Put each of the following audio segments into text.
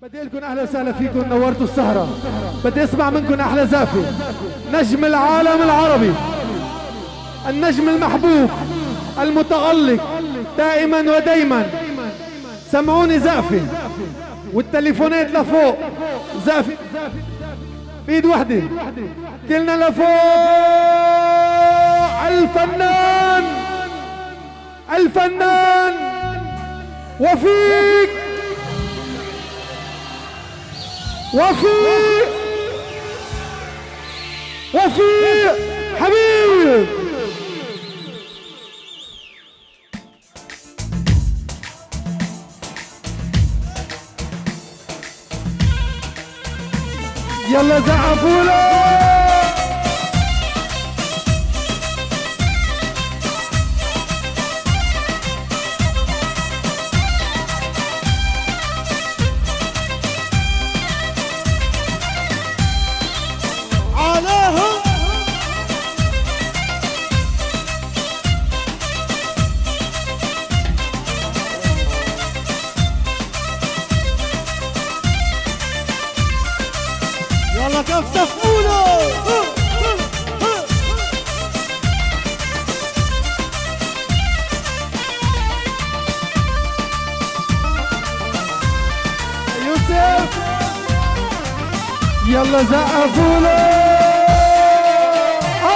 بدي لكم اهلا وسهلا فيكم، نورتوا السهرة. بدي اسمع منكم احلى زافي، نجم العالم العربي، النجم المحبوب المتألق دائما ودايما. سمعوني زقفي والتليفونات لفوق. زقفي بيد وحدة، كلنا لفوق. الفنان الفنان وفيق وفيق وفيق حبيبي. يلا زعفوا له. يلا كف سفوله. يوسف يلا زقفوا له.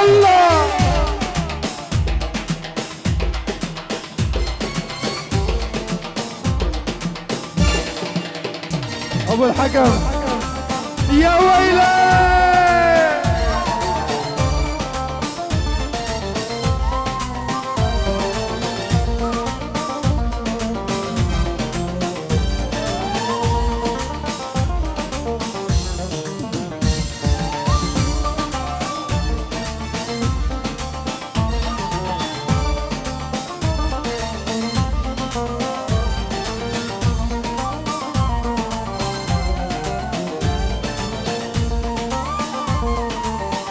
الله ابو الحكم يا ويلي.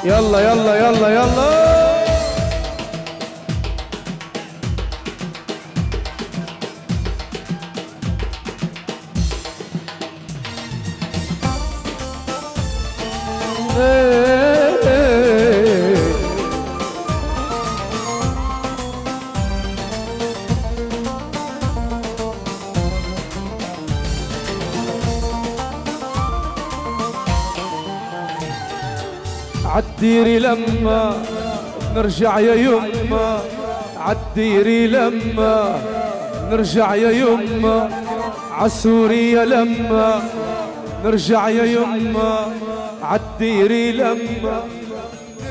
يلا يلا يلا يلا. عالديري لما نرجع يا يما، عالديري لما نرجع يا يما، عالسورية لما نرجع يا يما، عالديري لما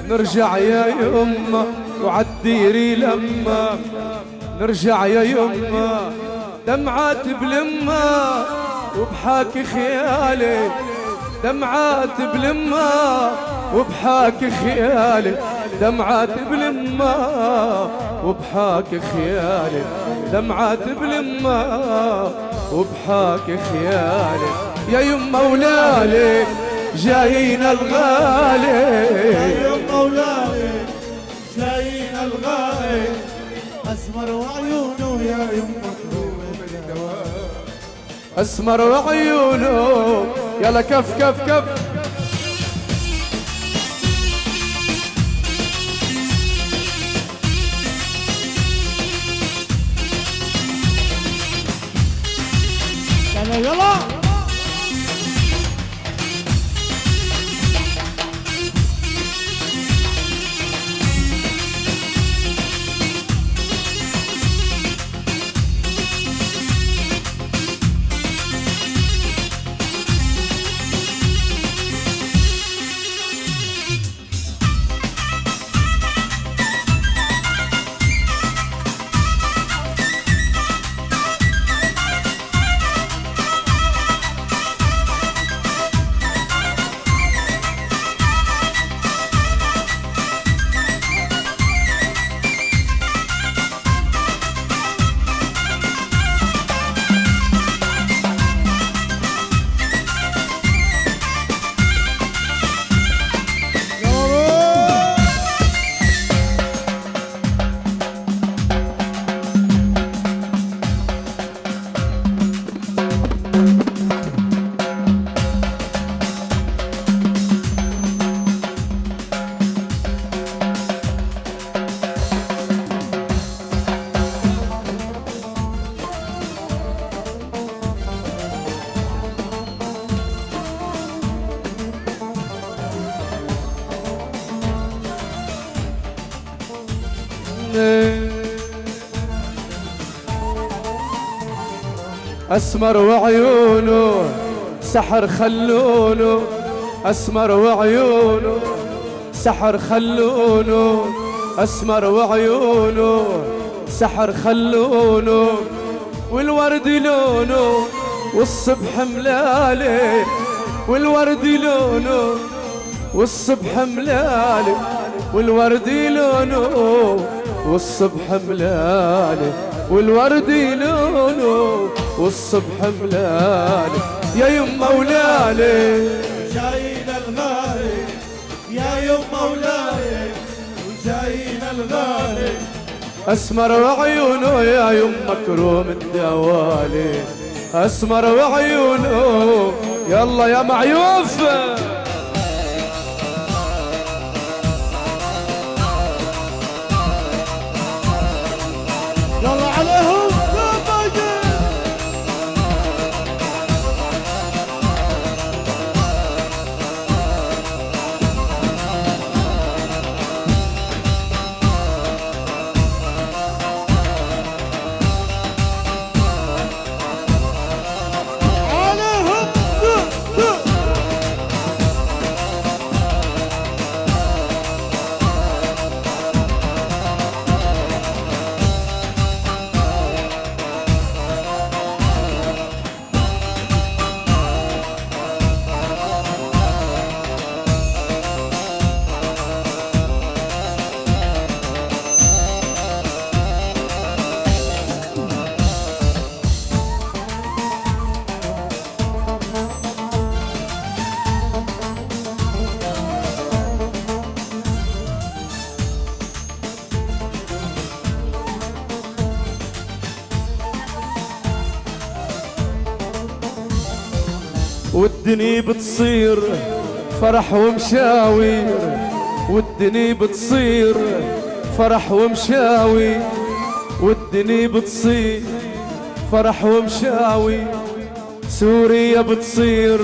نرجع يا يما، وعالديري لما نرجع يا يما. دمعات بلما وبحاكي خيالي، دمعات بلما وبحاكي خيالي، دمعات بلما وبحاكي خيالي، دمعات بلما وبحاكي خيالي. يا يما ولالي جايين الغالي، يا يما ولالي جايين الغالي، اسمر وعيونه يا يما اسمر وعيونه. يلا كف كف كف. يلا يلا. أسمر وعيونه سحر خلونه، أسمر وعيونه سحر خلونه، أسمر وعيونه سحر خلونه، والورد لونه والصبح ملاله، والورد لونه والصبح ملاله، والورد لونه والصبح ملاله، والورد لونه والصبح ملاله، يا يما ولالي جاينا الغالي، يا يما ولالي وجاينا الغالي. أسمر وعيونه يا يما كروم الدوالي، أسمر وعيونه يلا يا معيوف. يلا عليهم يا باجي. عليهم والدنيا بتصير فرح ومشاوير، والدنيا بتصير فرح ومشاوي، والدنيا بتصير فرح ومشاوي، سوريا بتصير.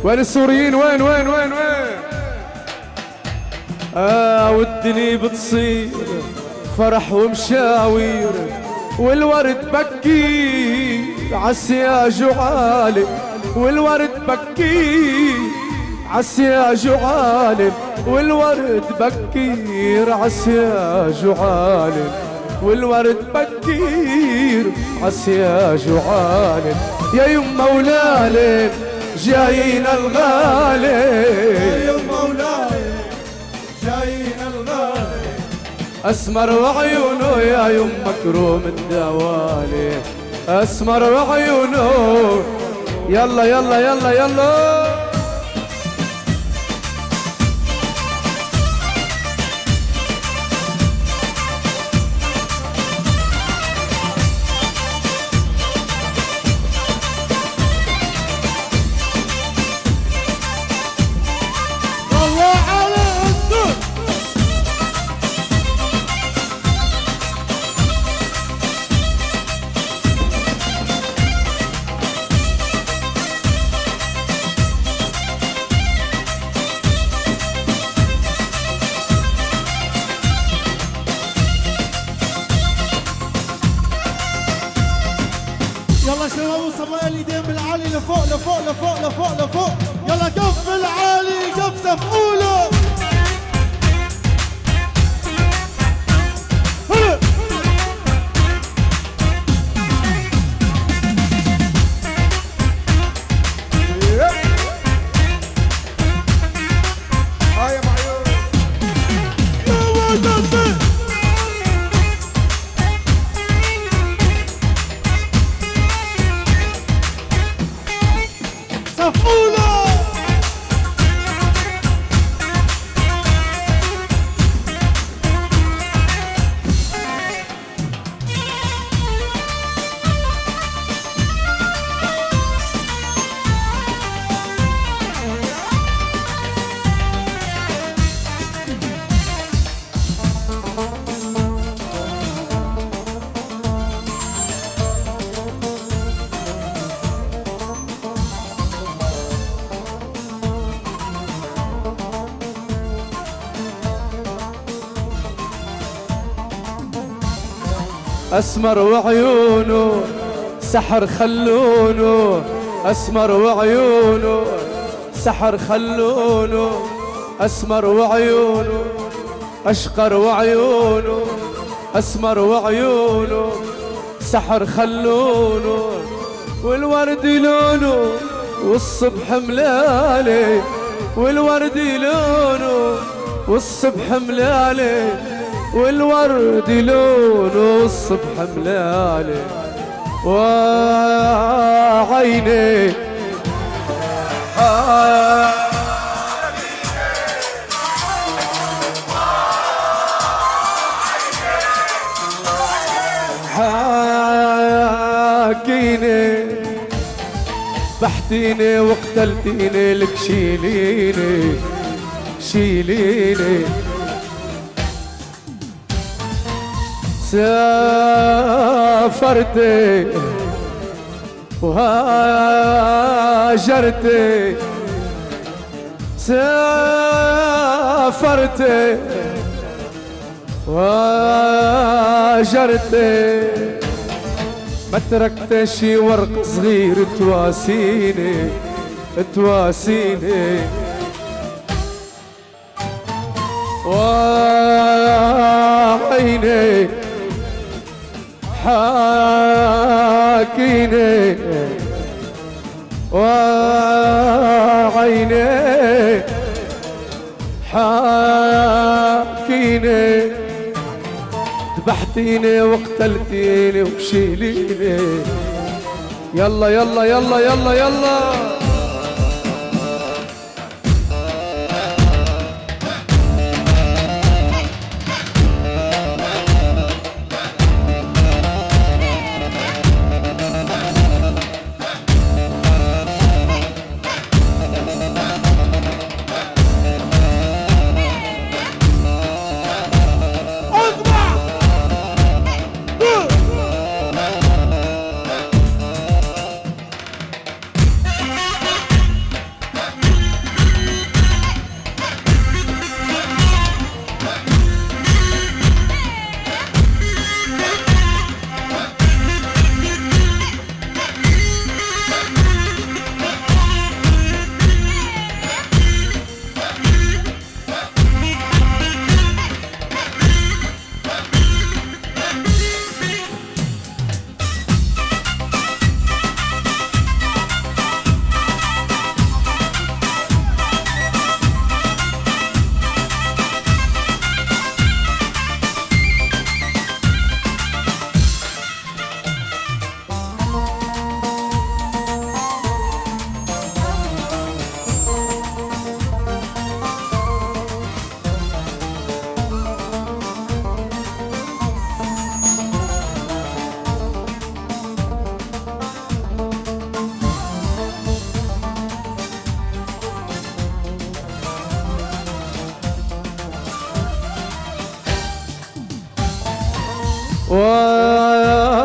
وين السوريين؟ وين وين وين وين؟ والدنيا بتصير فرح ومشاوير، والورد بكي عالسياج وعالي، والورد بكي عالسياج وعالي، والورد بكير عالسياج وعالي، والورد بكير عالسياج وعالي، يا يما ولالي جاينا الغالي، يا يما ولالي جاينا الغالي. أسمر وعيونه يا يما كروم الدوالي، أسمر وعيونه يلا يلا يلا يلا. الله على الدود. يلا شباب وصبايا اليدين بالعالي لفوق لفوق لفوق لفوق لفوق. يلا كف العالي كف سفقوله. هلا هاي معيون يا ولد سفقوله. أسمر وعيونه سحر خلونه، أسمر وعيونه سحر خلونه، أسمر وعيونه أشقر وعيونه، أسمر وعيونه سحر خلونه، والورد لونه والصبح ملالي، والورد لونه والصبح ملالي، والورد لونه والصبح ملالي، وعيني حاكيني بحتيني وقتلتيني، لك شيليني شيليني، سافرتي وهاجرتي، سافرتي وهاجرتي، ما تركت شي ورق صغير تواسيني تواسيني، وعيني حاكيني، وعيني حاكيني، ذبحتيني وقتلتيني وشيليني، يلا يلا يلا يلا يلا.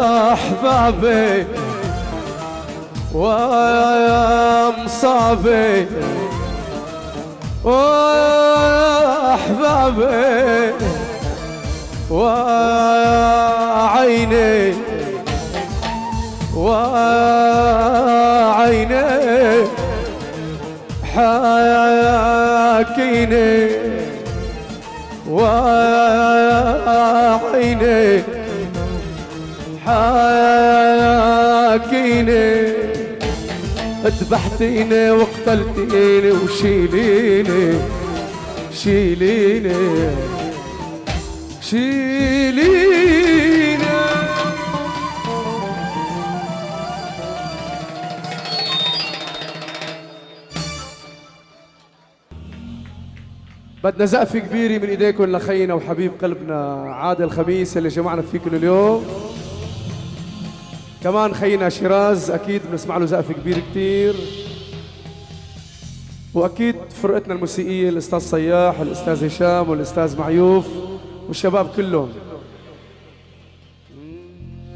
وأحبابي ومصابي، وأحبابي وعيني وعيني حاكيني، وعيني حاكيني، ذبحتيني وقتلتيني وشيليني شيليني شيليني. بدنا زقفة كبيرة من ايديكم لخينا وحبيب قلبنا عادل خميس اللي جمعنا فيه كل اليوم. كمان خينا شيراز اكيد بنسمع له زقفة كبيرة كتير، واكيد فرقتنا الموسيقية الاستاذ صياح والاستاذ هشام والاستاذ معيوف والشباب كلهم.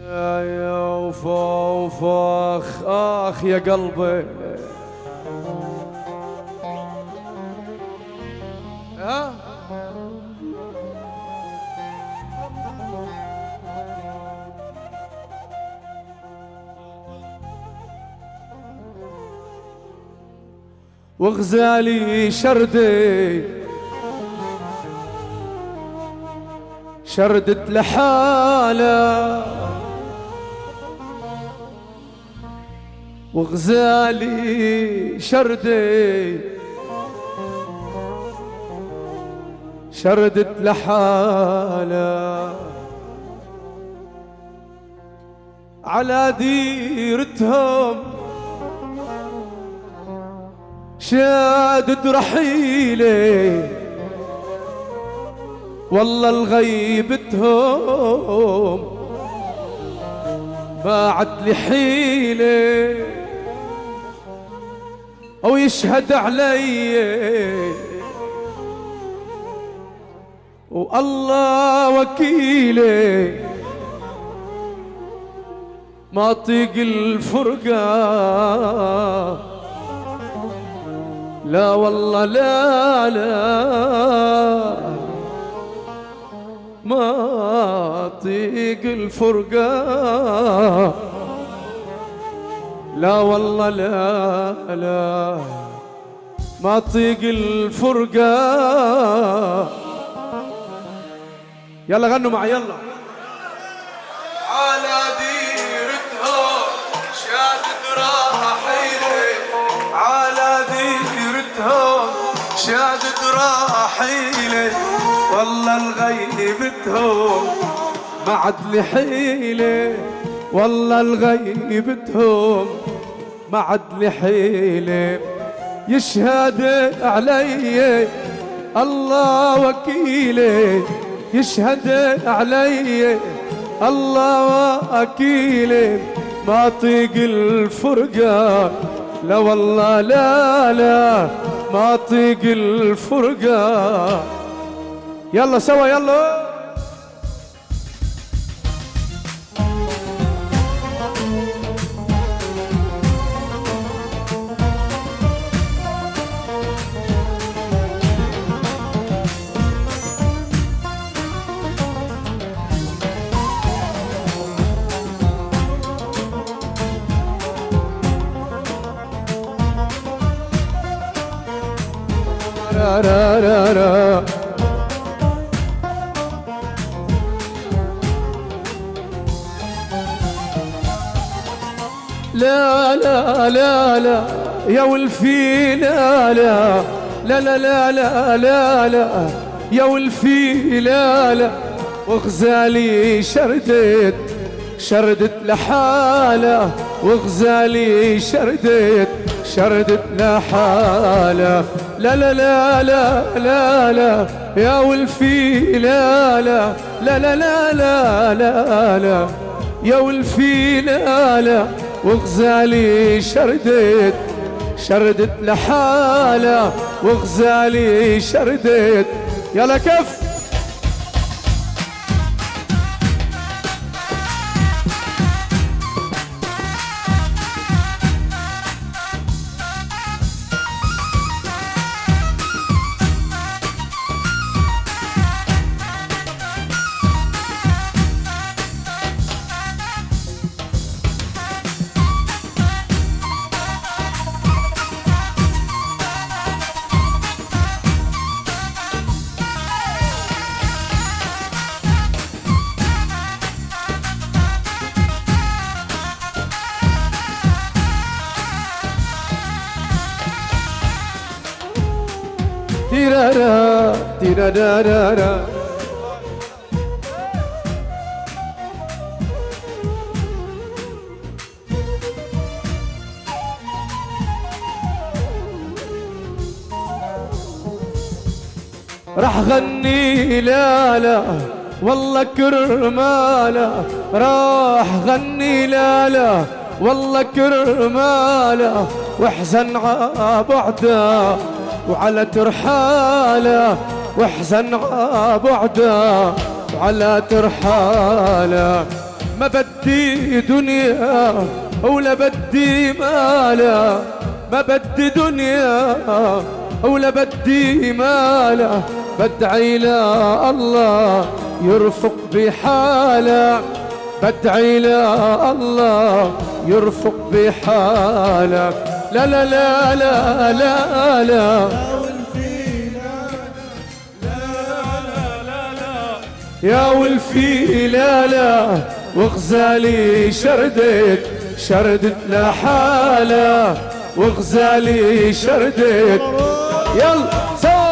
يا وفوف اخ اخ يا قلبي، وغزالي شردي شردت لحالة وغزالي شردي شردت لحالة على ديرتهم شادد رحيلي والله الغيبتهم باعت لي حيلة أو يشهد علي والله وكيلي ما طيق الفرقة لا والله لا ما طيق الفرقة لا والله لا ما طيق الفرقة. يلا غنوا معي يلا. على ديرتهم شادد راحيلي على ديرتهم شادد راحيلي والله الغيبتهم ما عاد لي حيلة والله الغيبتهم ما عاد لي حيلة يشهد علي الله وكيلي يشهد علي الله وكيلي ما طيق الفرقة لا والله لا ما طيق الفرقة. يلا سوا يلا. را را را را لا لا لا لا يا ولفي لا لا لا لا لا لا لا لا يا ولفي لا وغزالي شردت لحالة وغزالي شردت لحالة لا لا لا لا لا لا يا ولفي لا لا لا لا لا لا لا لا يا ولفي لا وغزالي شردت لحالة وغزالي شردت. يلا كف. تيرارا تيرارارا راح غني لا والله كرماله راح غني لا والله كرماله واحزن عبعده وعلى ترحاله واحزن عبعده وعلى ترحاله ما بدي دنيا ولا بدي ماله ما بدي دنيا ولا بدي ماله بدعي لا الله يرفق بحاله بدعي لا الله يرفق بحاله لا لا لا لا لا لا يا ولفي لا لا وغزالي شردت لحالة وغزالي شردت يلا سوا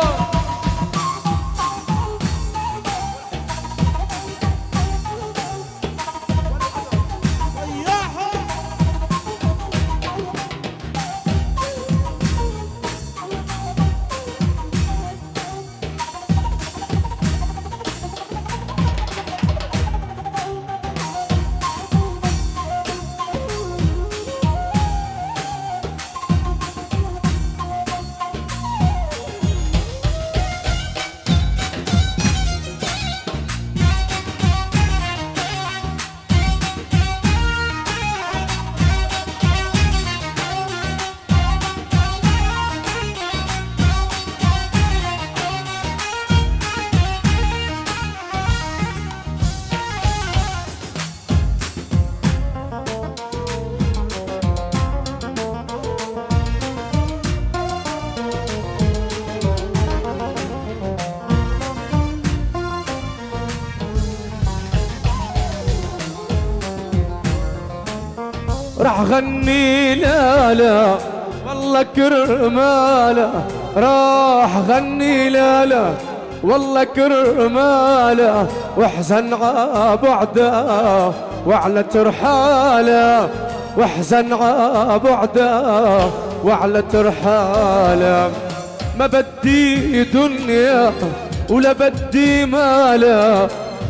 راح غني لا لا والله كرماله راح غني لا لا والله كرماله واحزن عبعده وعلى ترحاله واحزن عبعده وعلى ترحاله ما بدي دنيا ولا بدي ماله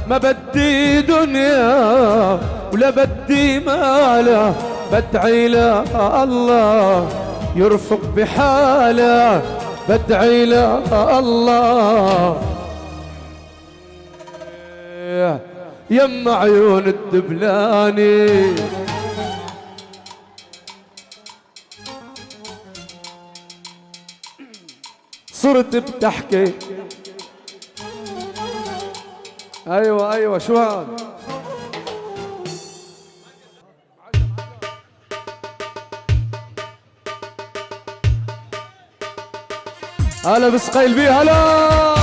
ما بدي دنيا ولا بدي ماله بدعي له الله يرفق بحاله بدعي له الله يم عيون الدبلاني صرت بتحكي ايوه شو هذا هلا بسقيل بيه هلا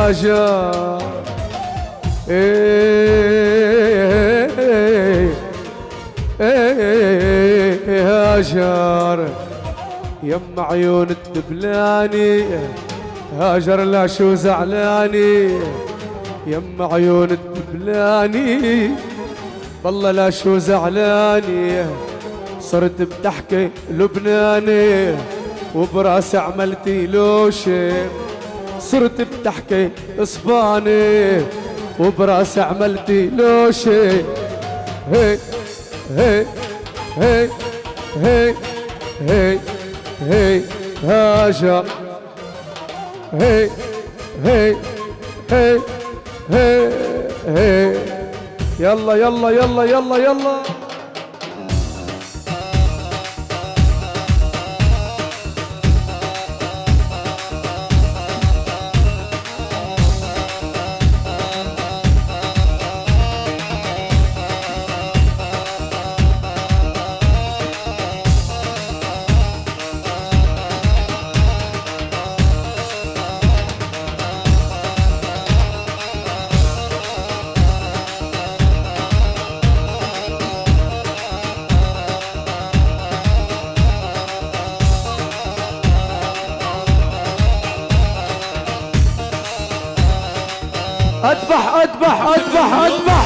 هاجر هاجر يم عيون الدبلاني هاجر لا شو زعلاني يم عيون الدبلاني والله لا شو زعلاني صرت بتحكي لبناني وبراسي عملتي لوشي صرت بتحكي اسباني وبراسي عملتي لوشي هي هي هي هي هي هي هاجر هي هي هي هي هي يلا يلا يلا يلا يلا اذبح اذبح اذبح اذبح.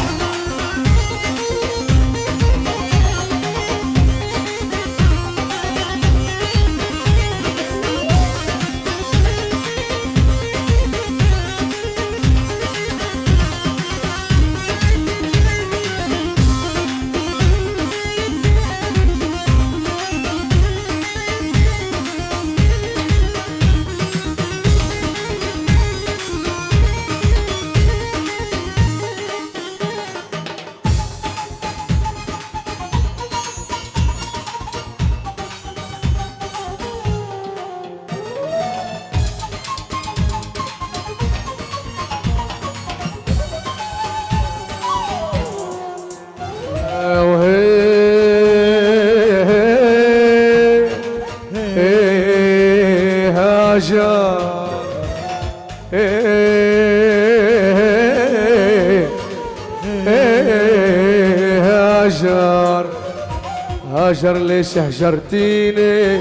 هاجر ليش هجرتيني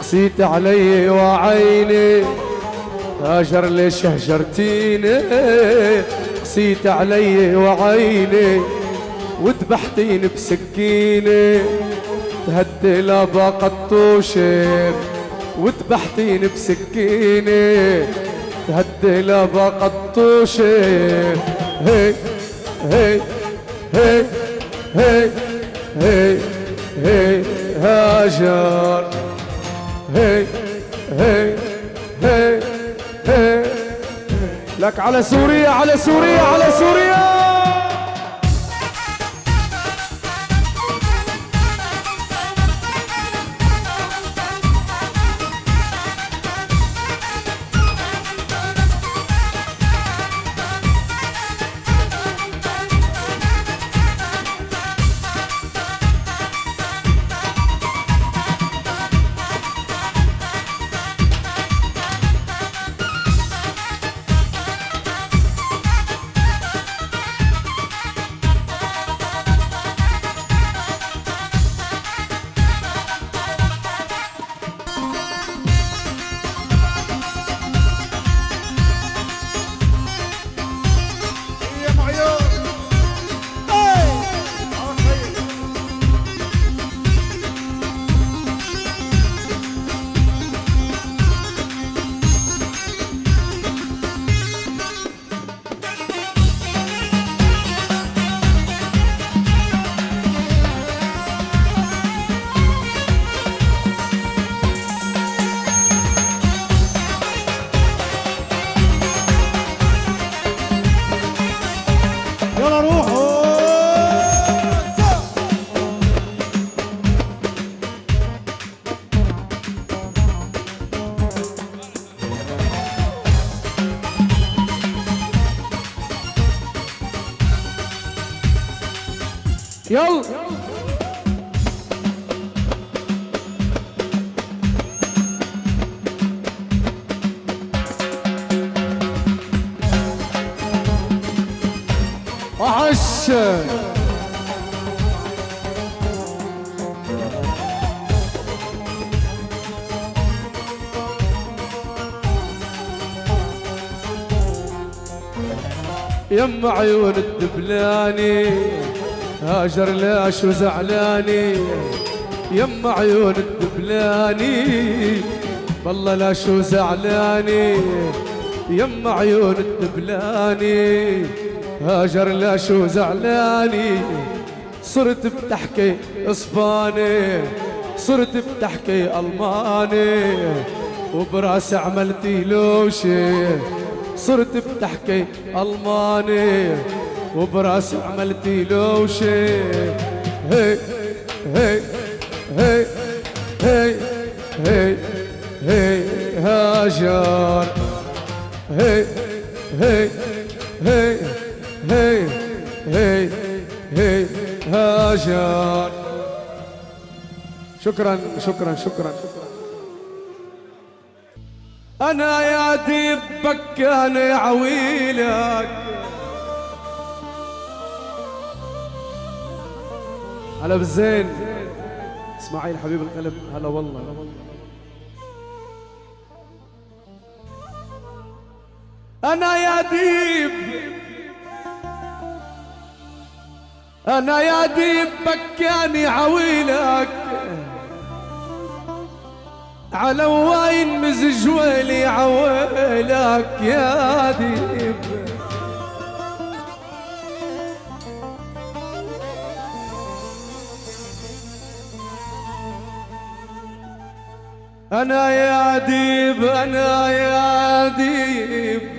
قسيت علي وعيني. هاجر ليش هجرتيني قسيت علي وعيني. وذبحتيني بسكيني تهدي لابا قطوشي. وذبحتيني بسكيني تهدي لابا قطوشي. هي هي هي هي هي هي هاجر. هي هي هي هي لك على سوريا على سوريا على سوريا. يلا روحوا. يلا وحش. يم عيون الدبلاني هاجر ليش وزعلاني. يم عيون الدبلاني والله ليش وزعلاني. يم عيون الدبلاني هاجر ليش وزعلاني. صرت بتحكي اسباني صرت بتحكي الماني وبراسي عملتي لوشي. صرت بتحكي الماني وبراسي عملتي لوشي. هي هي هي هي هي هي هاجر. هي هي هي هي هي هي هاجر. شكرا شكرا شكرا شكرا. انا يا ديب بكاني عويلك هلا بالزين. اسماعيل حبيب القلب هلا والله. أنا يا ديب، أنا يا ديب بكاني عويلك على وين مزج ويلي عويلك يا ديب. أنا يا ديب، أنا يا ديب،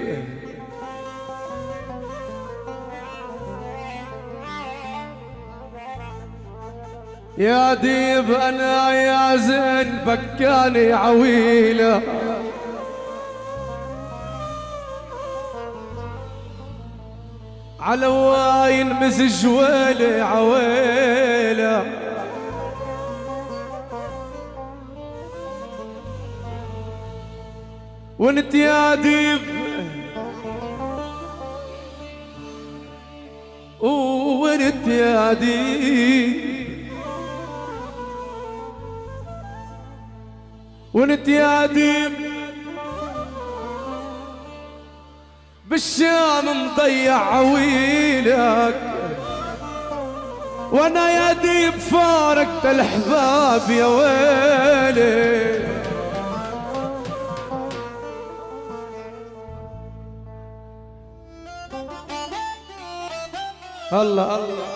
يا ديب أنا يا زين بكاني عويلة على واين مزج ويلي عويلة. وانت يا ديب وانت يا ديب، وانت يا ديب بالشام مضيع عويلك، وانا يا ديب فارقت الاحباب يا ويلي. الله الله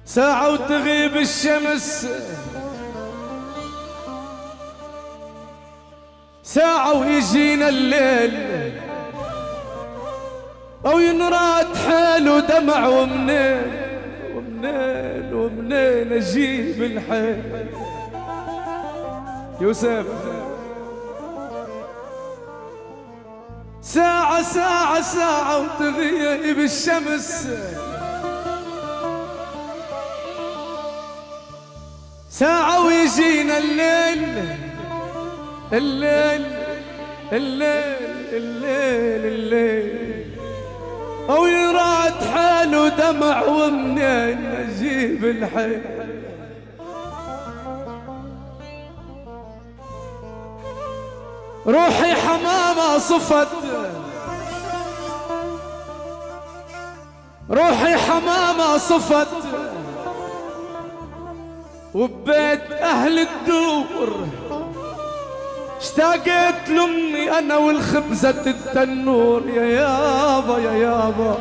ساعة وتغيب الشمس، ساعة ويجينا الليل، أو ينراد حيل ودمع، ومنين ومنين ومنين أجيب الحيل. يوسف ساعة ساعة ساعة وتغيب الشمس، ساعة ويجينا الليل الليل الليل الليل الليل، أو يراد حال ودمع، ومنين أجيب الحيل. روحي حمامة صفت، روحي حمامة صفت، وببيت أهل الدور اشتاقت لأمي أنا والخبزة التنور. يا يابا يا يابا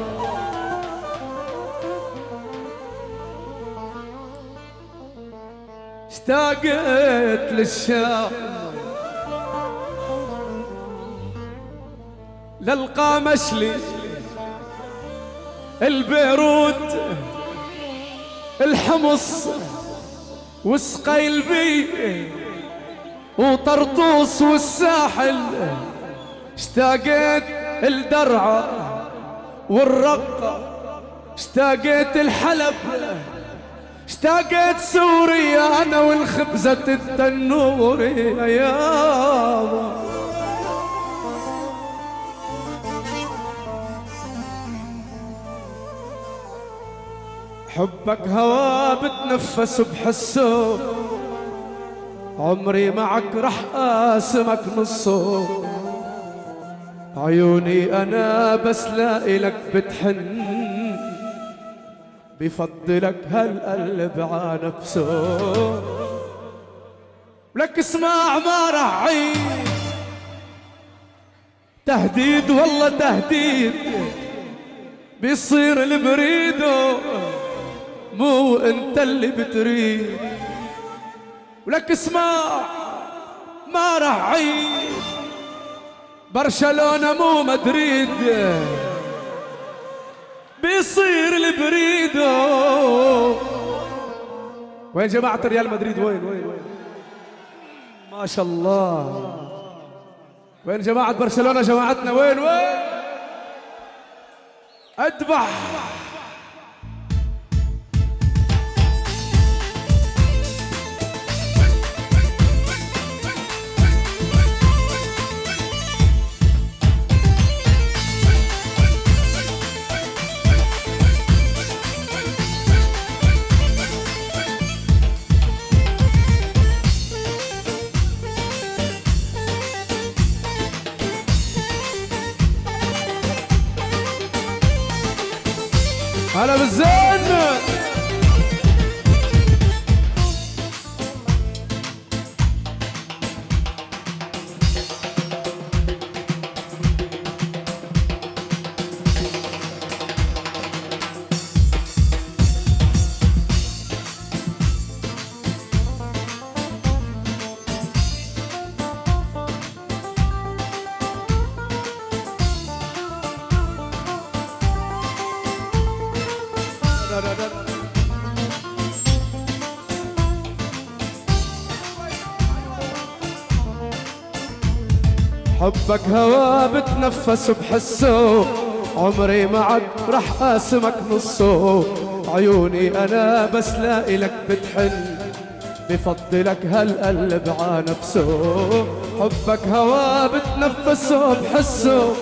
اشتاقت للشام، للقامشلي، البيروت، الحمص، وسقيلبي، وطرطوس، والساحل. اشتاقت الدرعة والرقة، اشتاقت الحلب، اشتاقت سوريا أنا والخبزة التنور. يا يابا حبك هوا بتنفس بحسه، عمري معك رح قاسمك نصه. عيوني أنا بس لإلك بتحن، بفضلك هالقلب ع نفسه. لك اسمع ما رح عيد، تهديد والله تهديد، بيصير البريدو مو انت اللي بتريد. ولك اسمع ما رح عيد، برشلونة مو مدريد، بيصير البريدو. وين جماعة ريال مدريد؟ وين ما شاء الله. وين جماعة برشلونة؟ جماعتنا وين اذبح. هلا بالزين. حبك هوا بتنفس بحسه، عمري معك رح قاسمك نصه. عيوني انا بس لاقي لك بتحن، بفضلك هالقلب عانفسه. حبك هوا بتنفسه بحسه،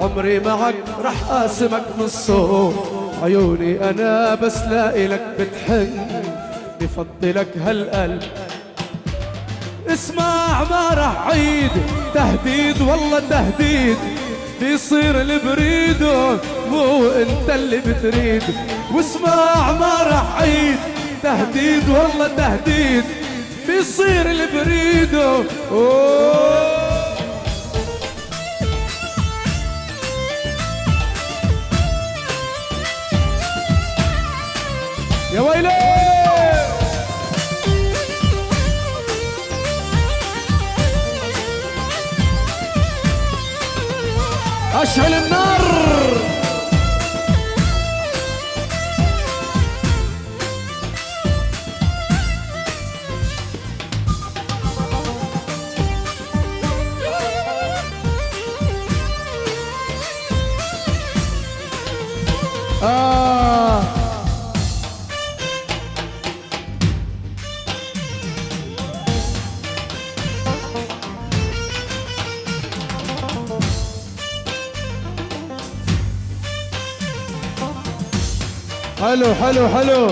عمري معك رح قاسمك نصه. عيوني انا بس لاقي لك بتحن، بفضلك هالقلب. اسمع ما رح عيد، تهديد والله تهديد، بيصير البريد مو انت اللي بتريد. واسمع ما رح عيد، تهديد والله تهديد، بيصير البريد. يا ويلي أشعل النار. حلو حلو حلو.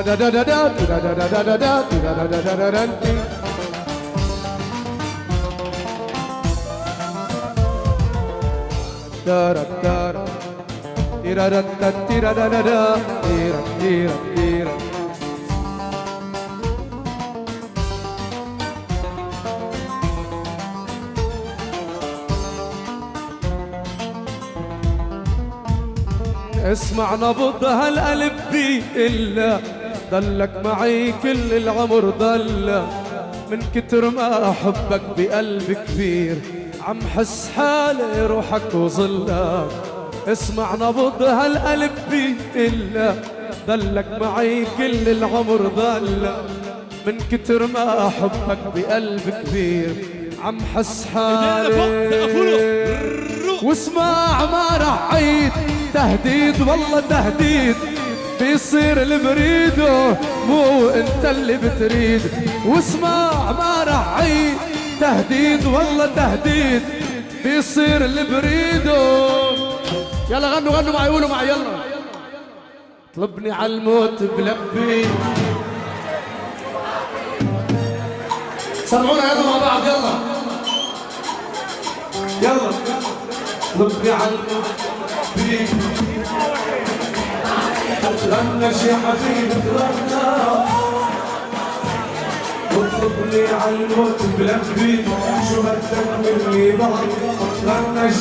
da da da da da da da da da da da da da da da. Da da da da, tira da da tira da da da, tira tira tira. اسمع نبض هالقلب بي إلا ضلك معي كل العمر ضل. من كتر ما أحبك بقلب كبير عم حس حالي روحك وظلك. اسمع نبض هالقلب بي إلا ضلك معي كل العمر ضل. من كتر ما أحبك بقلب كبير عم حس حالي. واسمع ما رح عيد، تهديد والله تهديد، بيصير البريد مو انت اللي بتريد. واسمع ما رح عيد، تهديد والله تهديد، بيصير البريد. يلا غنوا غنوا معي، قولوا معي يلا. طلبني على الموت بلبي، سمعونا يلا مع بعض يلا يلا. طلبني على الموت بلبي، تغنى شي حبيبي تغنى، اطلبني عالموت بلبي شو بدك مني بعد غنش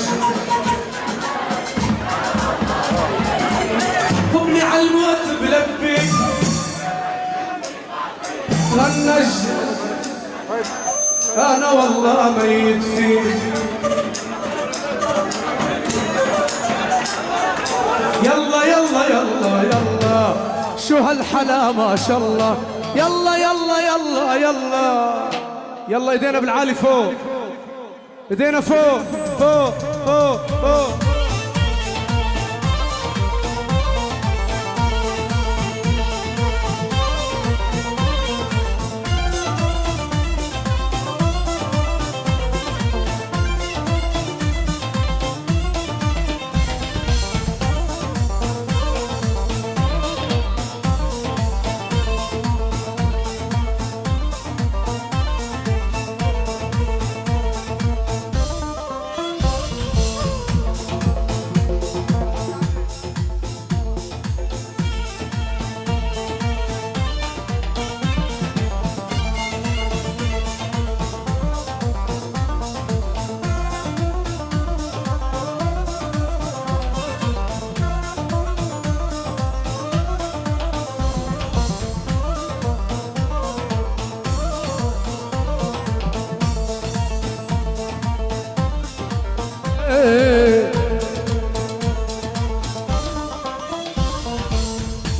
اطلبني عالموت بلبي غنش انا والله ميت فيك يلا يلا يلا يلا شو هالحلا ما شاء الله يلا يلا يلا يلا يلا ايدينا بالعالي فوق ايدينا فوق فوق فوق فوق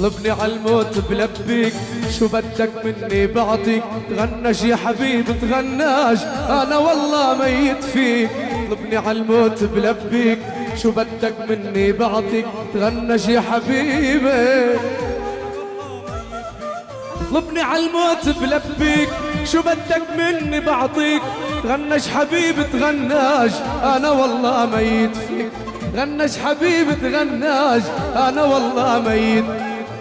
طلبني عالموت بلبيك شو بدك مني بعطيك تغنش يا حبيبي تغناش انا والله ميت فيك طلبني عالموت بلبيك شو بدك مني بعطيك تغنش يا حبيبي طلبني عالموت بلبيك شو بدك مني بعطيك تغنش حبيبي تغناش انا والله ميت فيك تغنش حبيبي تغناش انا والله ميت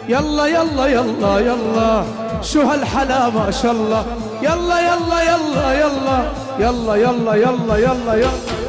يلا يلا يلا يلا شو هالحلا ما شاء الله يلا يلا يلا يلا يلا يلا يلا يلا يلا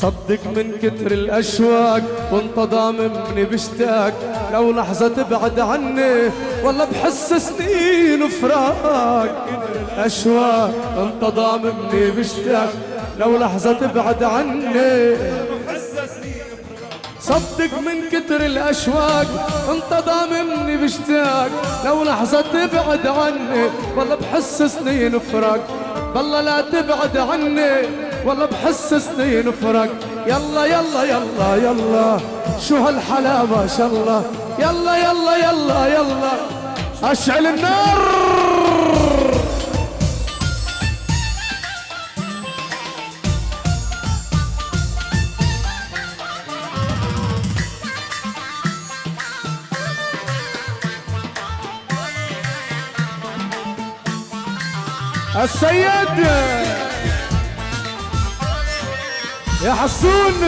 صدق من كتر الأشواق وانت ضاممني بشتاق لو لحظة تبعد عني والله بحس سنين وفراق أشواق وانت ضاممني بشتاق لو لحظة تبعد عني صدق من كتر الأشواق انت ضاممني بشتاق لو لحظة تبعد عني والله بحس سنين وفراق بالله لا تبعد عني والله بحس سنين وفرق يلا يلا يلا يلا شو هالحلا ما شاء الله يلا يلا يلا يلا اشعل النار السيد يا حسون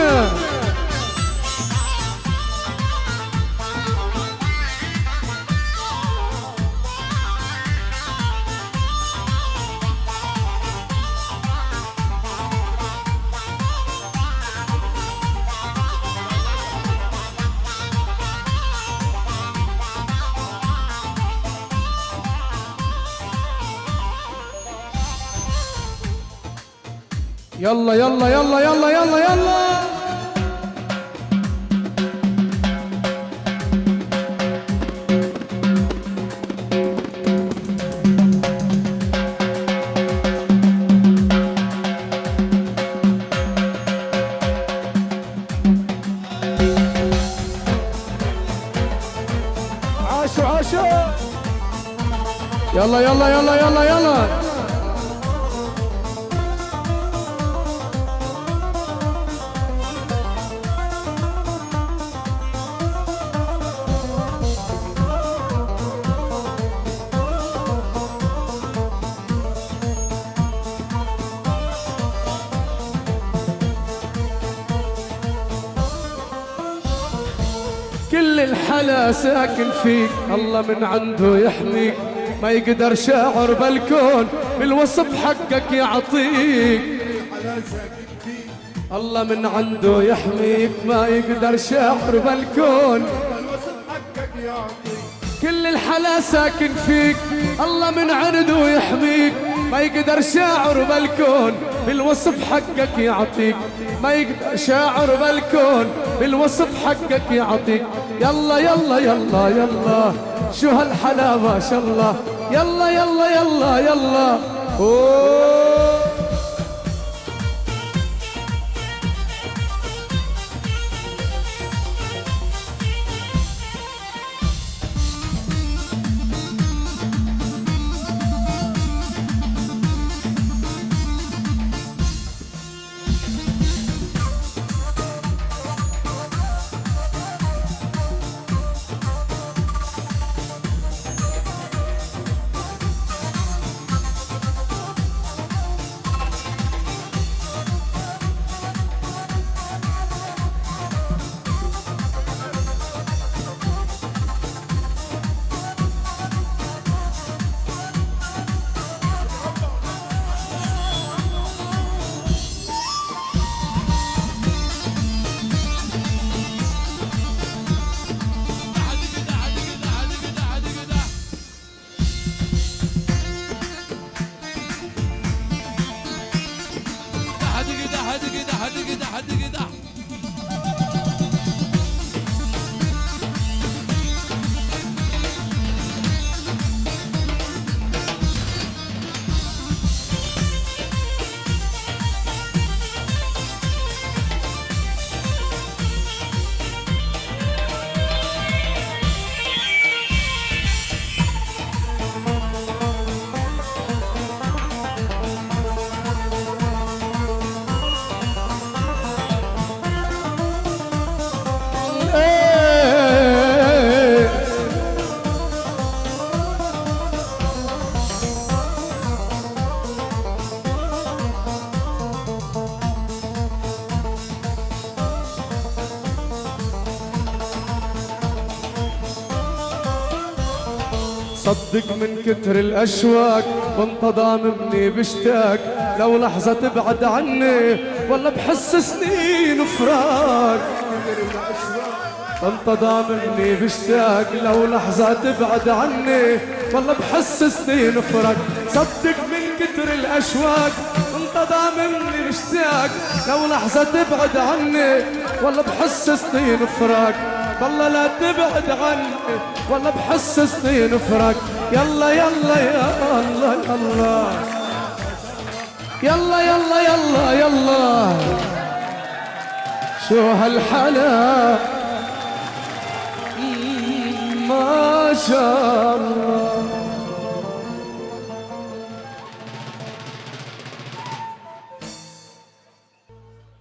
يلا يلا يلا يلا يلا يلا. عاشوا عاشوا. يلا يلا يلا يلا يلا. كل الحلا ساكن فيك، الله من عنده يحميك، ما يقدر شاعر بالكون بالوصف حقك يعطيك. الله من عنده يحميك، ما يقدر شاعر بالكون بالوصف حقك يعطيك. كل الحلا ساكن فيك، الله من عنده يحميك، ما يقدر شاعر بالكون بالوصف حقك يعطيك، ما يقدر شاعر بالكون بالوصف حقك يعطيك. يلا يلا يلا يلا، شو هالحلا ما شاء الله. يلا يلا يلا يلا. أوه. صدق من كتر الأشواق وانت ضاممني بشتاق، لو لحظة تبعد عني والله بحس سنين فراق. انت ضاممني بشتاق، لو لحظة تبعد عني والله بحس سنين فراق. صدق من كتر الأشواق انت ضاممني بشتاق، لو لحظة تبعد عني والله بحس سنين فراق. والله لا تبعد عني والله بحس سنين فراق. يلا يلا يا الله يلا يلا يلا يلا يلا، شو هالحلا ما شاء الله.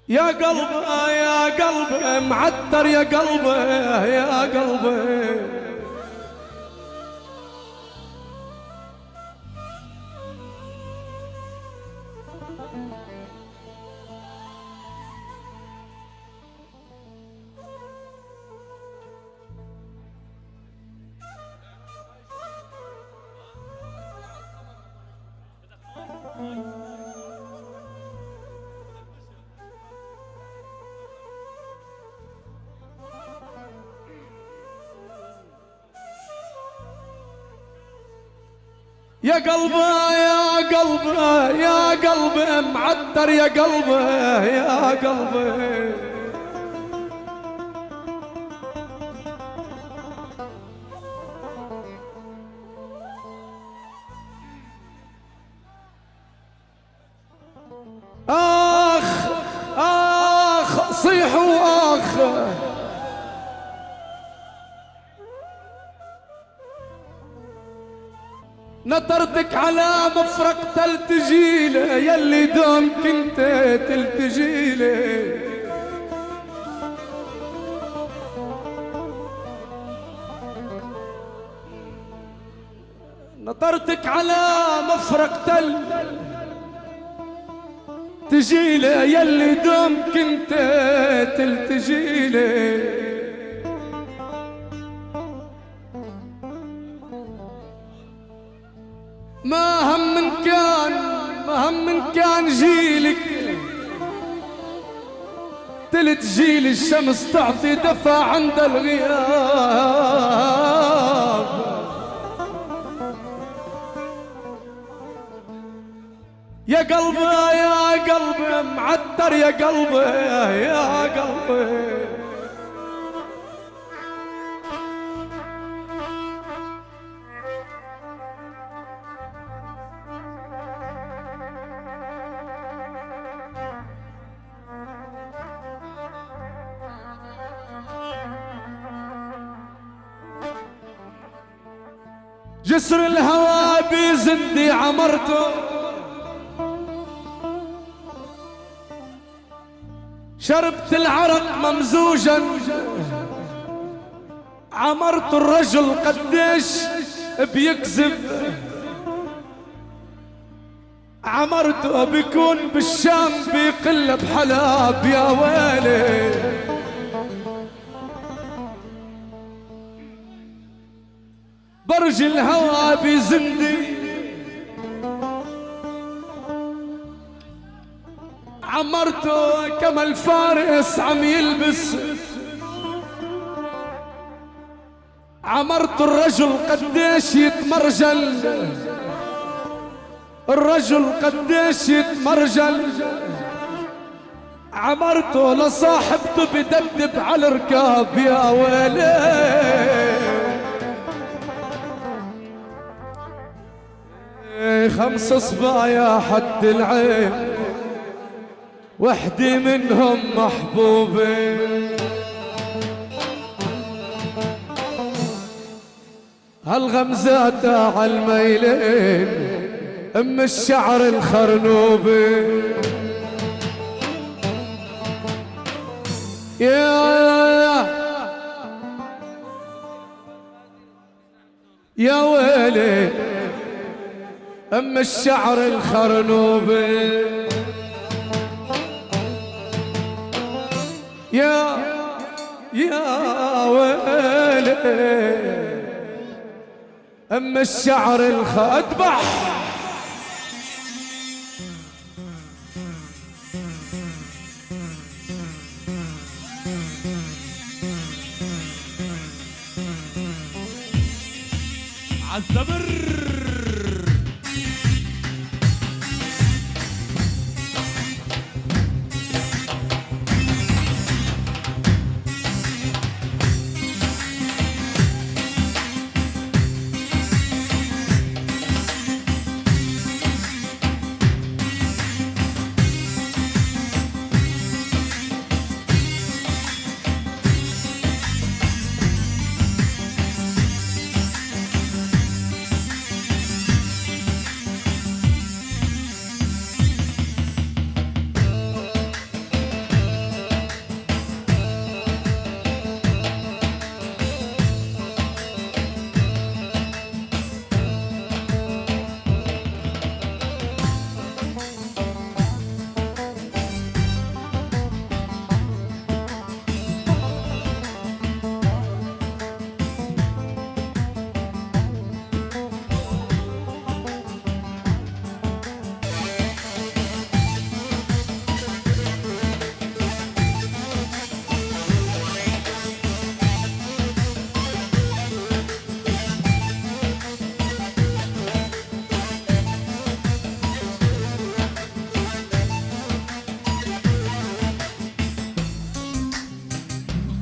يا قلبي يا قلبي معتر، يا قلبي يا قلبي. يا قلبي يا قلبي يا قلبي معتر يا قلبي يا قلبي. آخ آخ صيحوا آخ. نطرتك على مفرق تلتجيله يلي دوم كنت تلتجيله. نطرتك على مفرق تجيله يلي دوم كنت تلتجيله. ما هم من كان جيلك تلت جيل الشمس تعطي دفع عند الغياب. يا قلبي يا قلبي معتر يا قلبي يا قلبي. جسر الهوى بزندي عمرته شربت العرق ممزوجا عمرت الرجل قديش بيكذب عمرته بيكون بالشام بيقل بحلب يا ويلي. برج الهوى بزندي عمرته كما الفارس عم يلبس عمرت الرجل قديش يتمرجل الرجل قديش يتمرجل عمرته لصاحبته بدبدب على الركاب يا ويلي. 5 صبايا حد العين وحدي منهم محبوبة هالغمزات عالميلين ام الشعر الخرنوبة. يا ويلي ام الشعر الخرنوبة. يا ويلي ام الشعر اذبح. عالزبر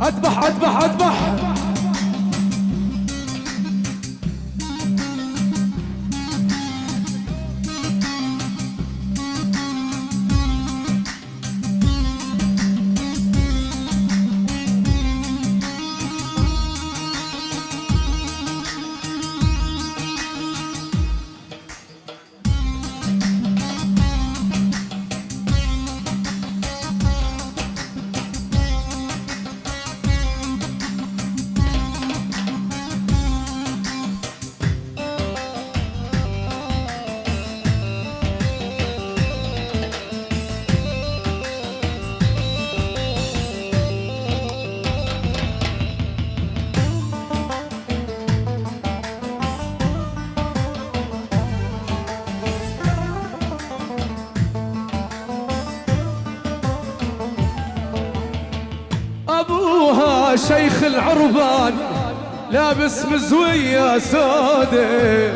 اذبح اذبح اذبح. ابوها شيخ العربان لابس مزوية سودة،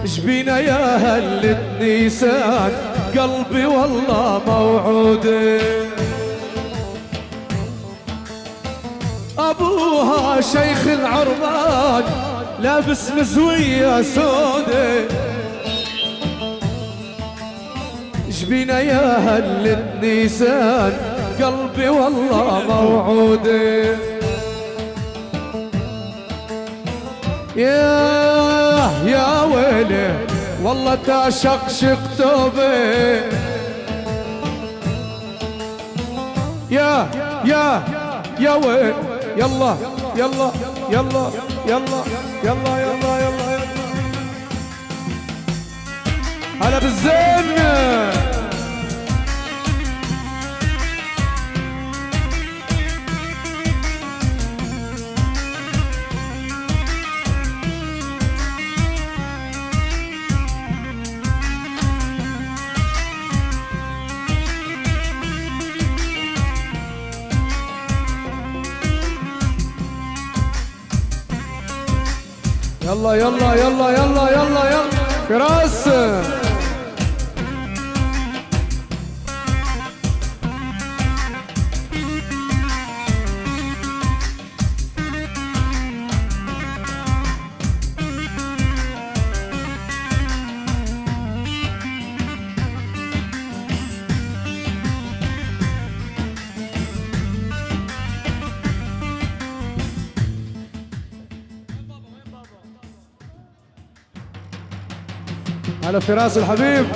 جبينا يا هل النيسان قلبي والله موعودة. ابوها شيخ العربان لابس مزوية سودة، جبينا يا هل النيسان قلبي والله موعودة. يا ويلي والله تشقشق توبي. يا ويل يلا يلا يلا يلا يلا يلا يلا هلا بالزين. يلا يلا يلا يلا يلا يلا فراس. على فراس الحبيب.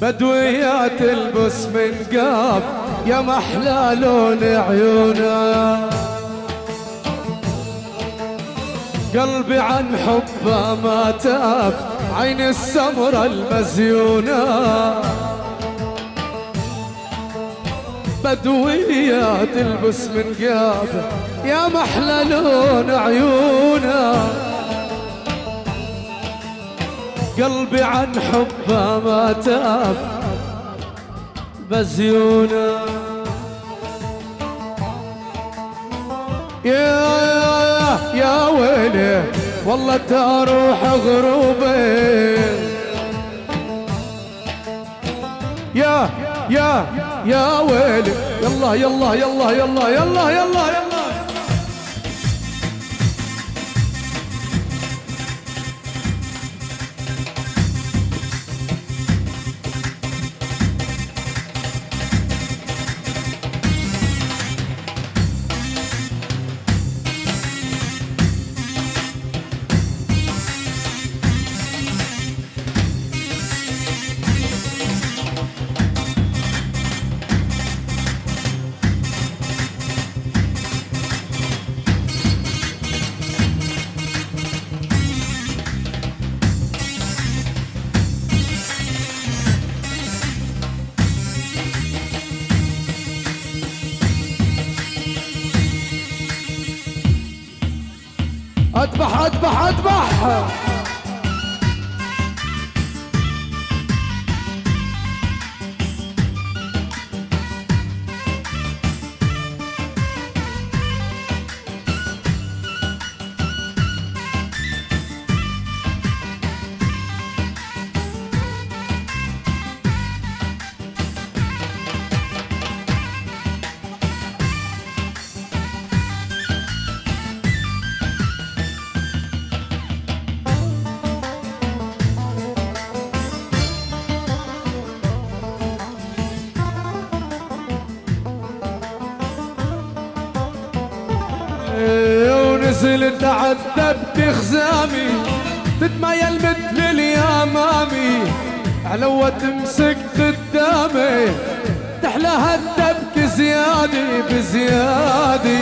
بدوية تلبس من قاب يا محلى لون عيونها، قلبي عن حبه ما تاب عين السمرة المزيونة. بدوية تلبس من قاب يا محلى لون عيونها، قلبي عن حبه ما تاب بزيونه. يا ويلي والله تروح غروبي. يا ويلي يلا يلا يلا يلا يلا يلا يلا. اذبح اذبح اذبح. ونزل تعذبت خزامي تتميل مثل اليمامي علوة تمسك قدامي تحلاها الدبك زيادة بزيادة.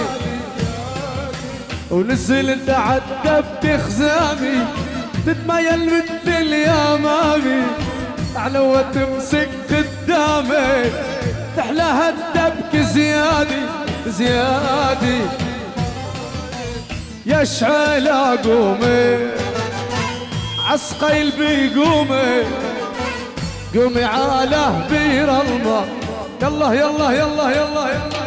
ونزل تعذبت خزامي تتميل مثل اليمامي علوة تمسك قدامي تحلاها الدبك زيادة زيادة. يا شعيلة قومي عسقيل بيقومي قومي على بير الماء يلا يلا يلا يلا يلا.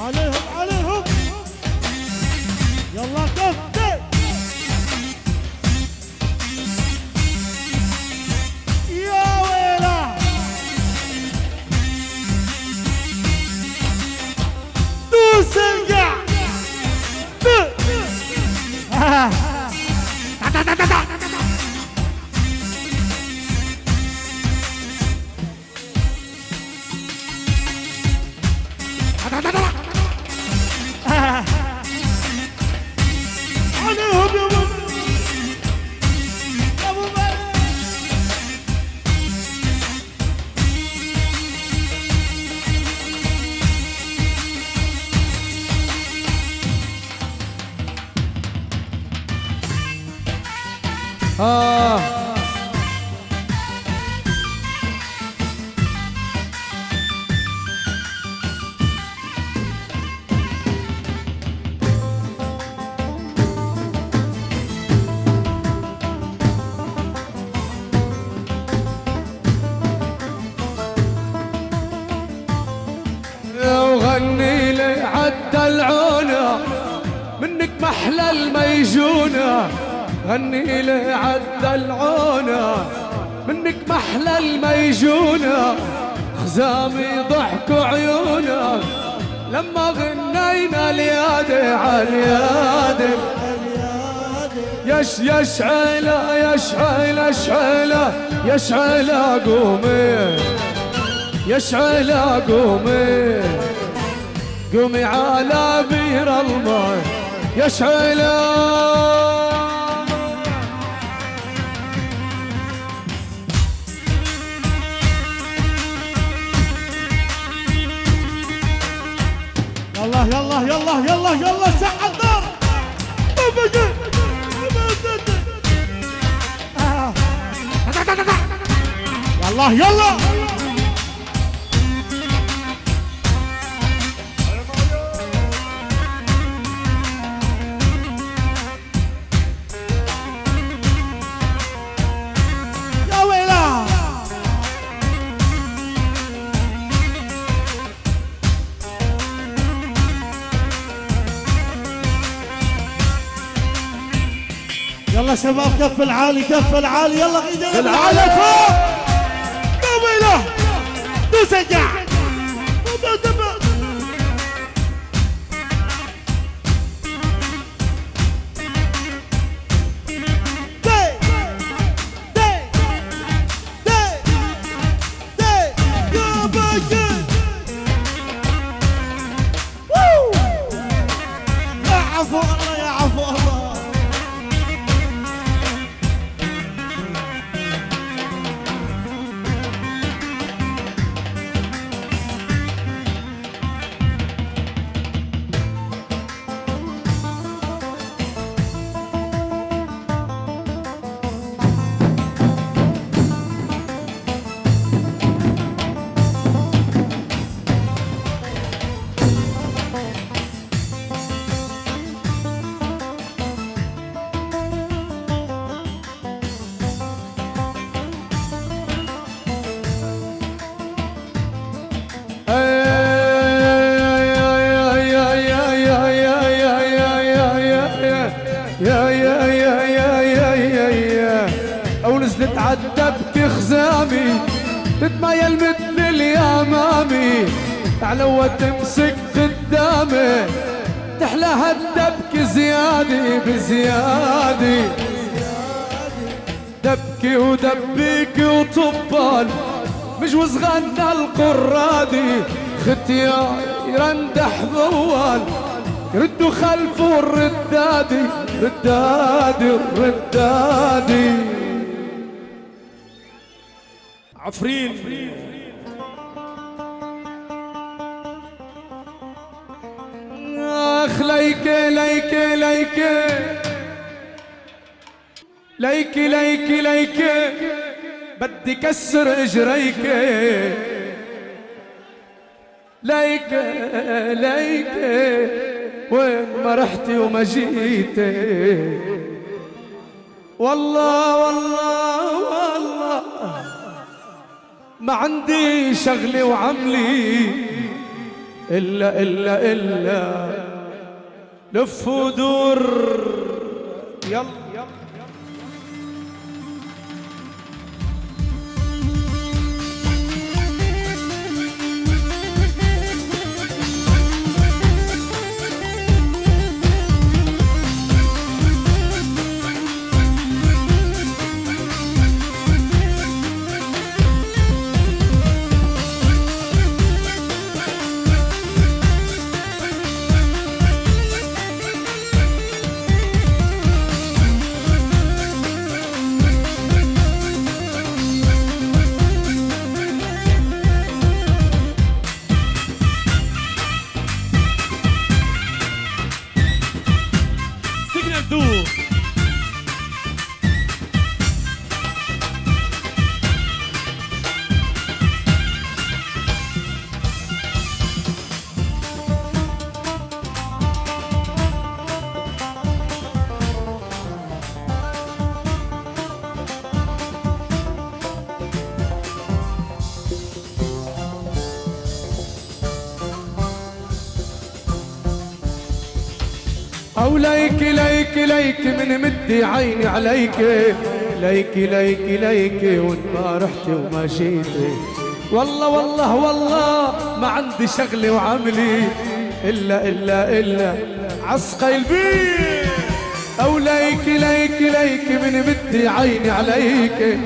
عليهم عليهم يلا كفي يا ويله دوس القع عليهم يا ابو يا ابو وغني لي عالدلعونة منك محلى الميجونة غني لي عالدلعونة منك محلى الميجونة خزامي ضحكوا عيونك لما غنينا اليادة عاليادة. يا شعيلة يا شعيلة شعيلة يا شعيلة قومي يا شعيلة قومي قومي على بير الماء يا شعيلة. يلا يلا يلا يلا يلا ساعة النار يلا يلا يا ويلا يلا شباب كف العالي كف العالي يلا ايدينا العالي فوق يا ويلا دوس القاع يا عفو الله يا عفو الله تحلى تبكي خزامي تتمايل مثل اليمامي علوة تمسك قدامي تحلى تبكي زيادة بزيادة دبكي ودبيكي وطبال مجوز غنى القرادي ختيار يرندح بوال يردوا خلفه الردادي ردادي الردادي عفرين اخ ليكي ليكي ليكي ليكي ليكي ليكي بدي كسر اجريكي ليكي ليكي وين ما رحتي وما جيتي والله والله والله ما عندي شغلي وعملي إلا لف ودور يلا أو ليكي ليكي ليكي من مدي عيني عليكي ليكي ليكي ليكي وإن ما رحتي وما جيتي والله والله والله ما عندي شغلي وعملي إلا عسقي البيت أو ليكي ليكي ليكي من مدي عيني عليكي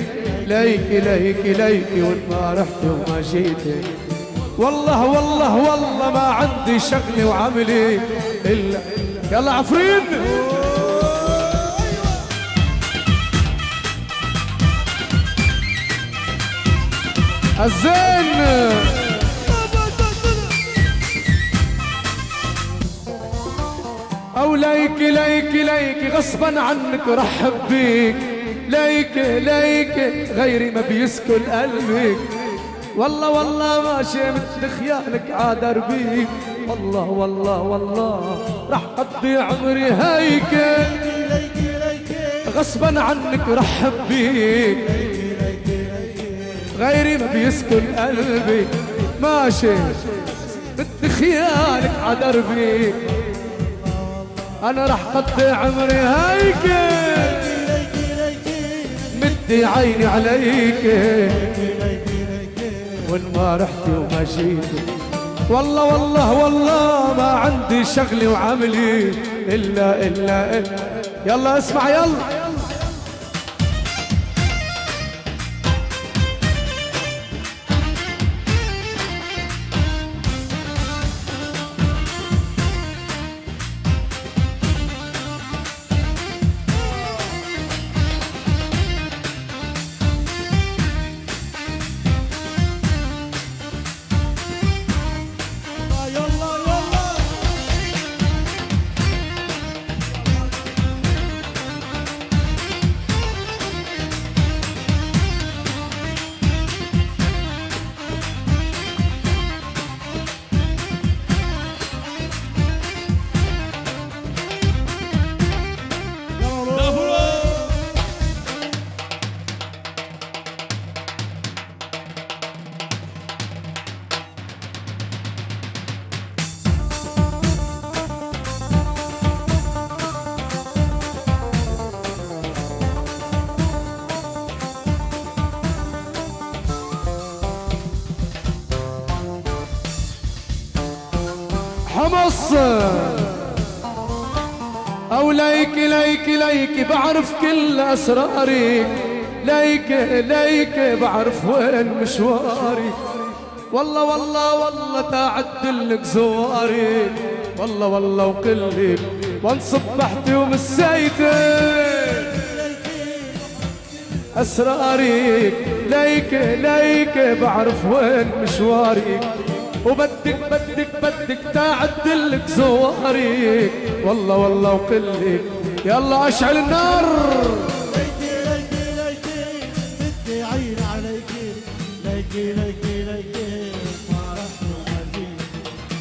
ليكي ليكي ليكي وإن ما رحتي وما جيتي والله والله والله ما عندي شغلي وعملي إلا يلا عفرين الزين او ليكي ليكي ليكي غصبا عنك رحب بيك ليكي ليكي غيري ما بيسكن قلبك والله والله ماشي مثل خيالك عادربيك والله والله والله رح قضي عمري هيك غصبا عنك رحب بيك غيري ما بيسكن قلبي ماشي مثل خيالك عادربيك انا رح قضي عمري هيك مدي عيني عليك وين ما رحتي وما جيتي والله والله والله ما عندي شغلي وعملي إلا يلا اسمع يلا النص. او ليكي ليكي ليكي بعرف كل اسراري، ليكي ليكي بعرف وين مشواري، والله والله والله تعدلك زواري، والله والله وكلي وانصب بحتي ومسيتي اسراري، ليكي ليكي بعرف وين مشواري، وبدك بدك بدك تعدلك زواري، والله والله وكلي. يلا اشعل النار. ليكي ليكي ليكي بدي عين عليكي، ليكي ليكي ليكي ما رح تخليكي،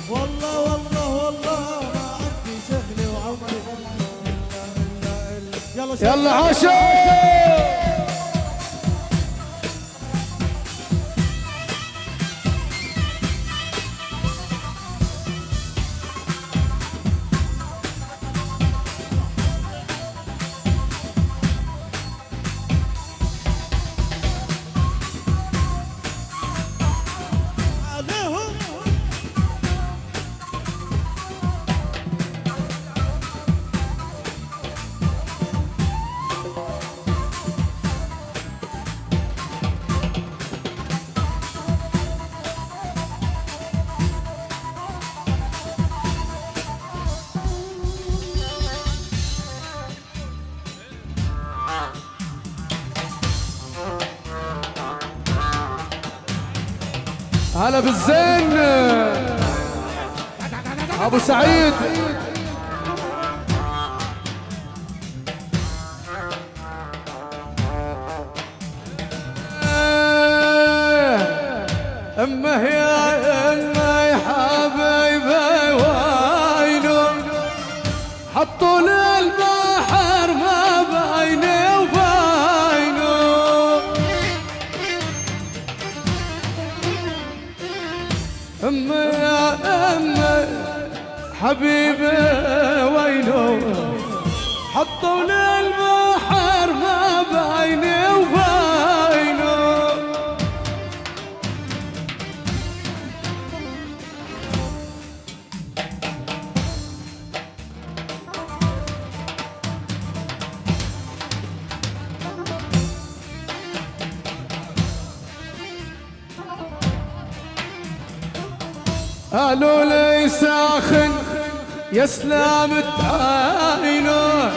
والله والله والله ما عندي شغلي وعمري إلا إلا. يلا عاشق. هلا بالزين ابو سعيد. امه يا امه يا حبايبي وينو حطوا لي البحر ما بيني وبينه، امه يا امه حبيبي وينو حطوا لي البحر ما بيني وبينه. قالوا لي ساخن يا سلامة عينه،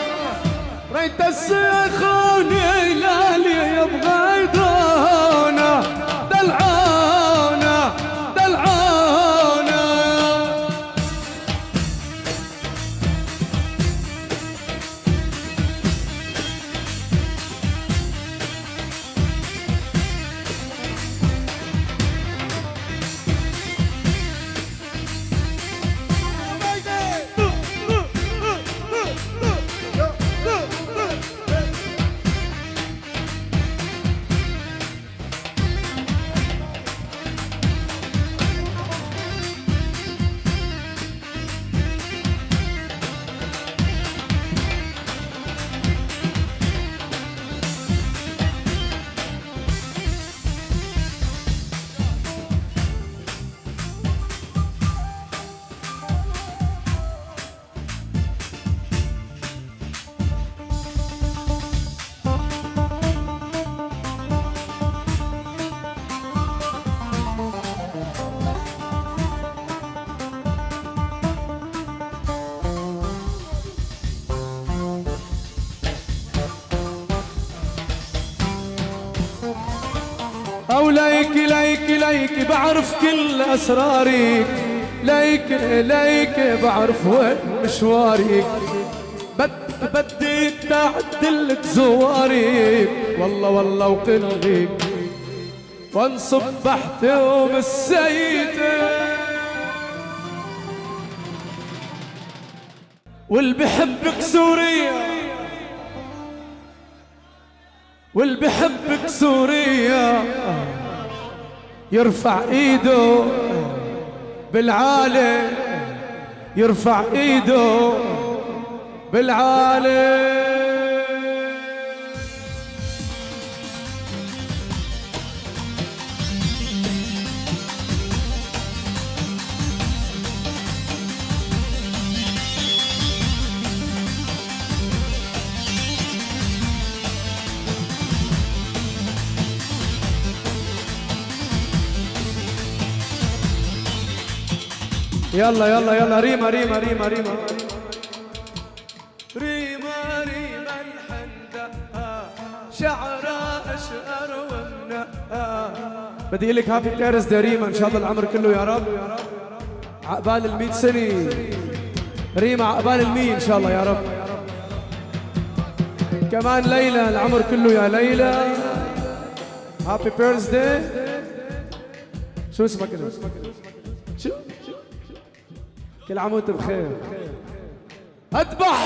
ريت السخون يلالي يبغى يدونه، دلعونه دلعونه. او ليكي ليكي ليكي بعرف كل اسراري، ليكي ليكي بعرف وين مشواري، بدك بدك تعدلك زواري، والله والله وكلي وانصب بحتي ومسيتي. واللي بحبك سوريا واللي بحبك سوريا يرفع ايده بالعالي، يرفع ايده بالعالي. يلا يلا يلا ريما ريما ريما ريما ريما ريما الحندة شعرها أشقر والنقا. بدي لك هابي بيرث داي ريما، إن شاء الله العمر كله يا رب، عقبال ال100 سنة ريما، عقبال ال100 إن شاء الله يا رب. كمان ليلى العمر كله يا ليلى، هابي بيرث داي. شو اسمك انت؟ شو؟ كل عام وانت بخير. اذبح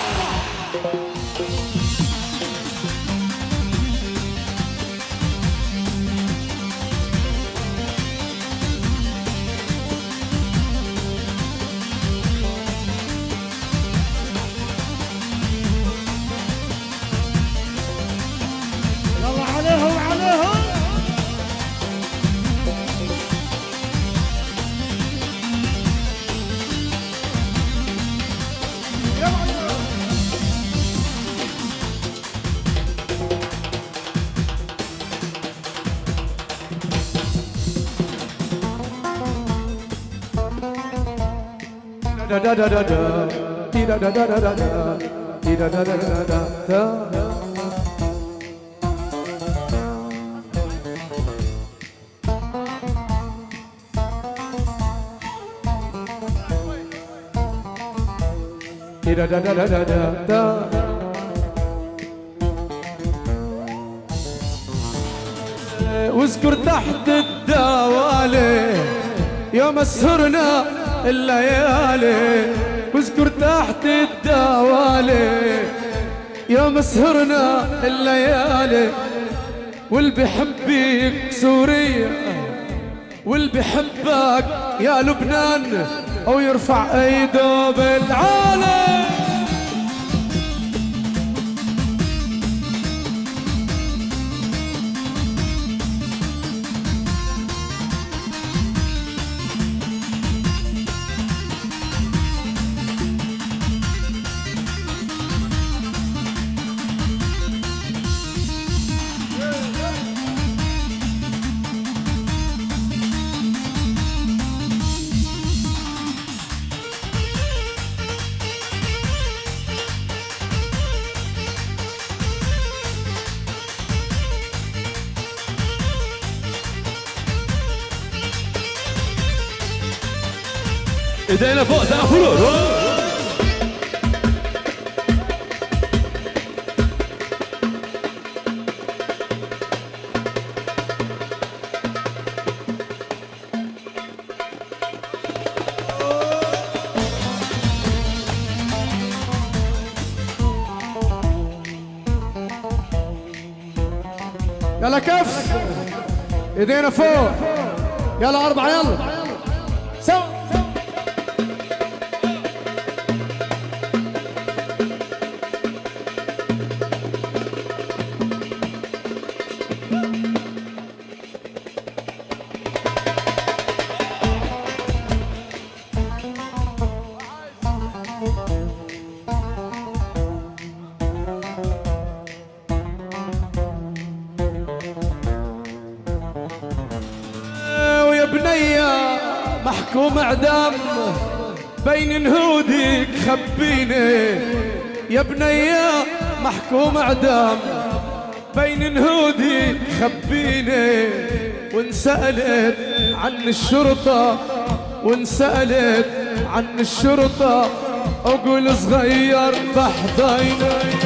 يلا عليهم عليهم. da da da da da da da da da da da da da da da. Da da da da da da da. واذكر تحت الدوالي يوم سهرنا الليالي، واذكر تحت الدوالي يوم سهرنا الليالي، واللي بحبك سوريا واللي بحبك يا لبنان او يرفع ايده بالعالي. ايدينا فوق سقفوا. يلا كف ايدينا فوق، يلا 4 يلا سوا. ويا بنية محكوم اعدام بين نهودك خبيني، يا بنية محكوم اعدام بين نهودك خبيني، وانسألت عن الشرطة وانسألت عن الشرطة اقول صغير بحضيني.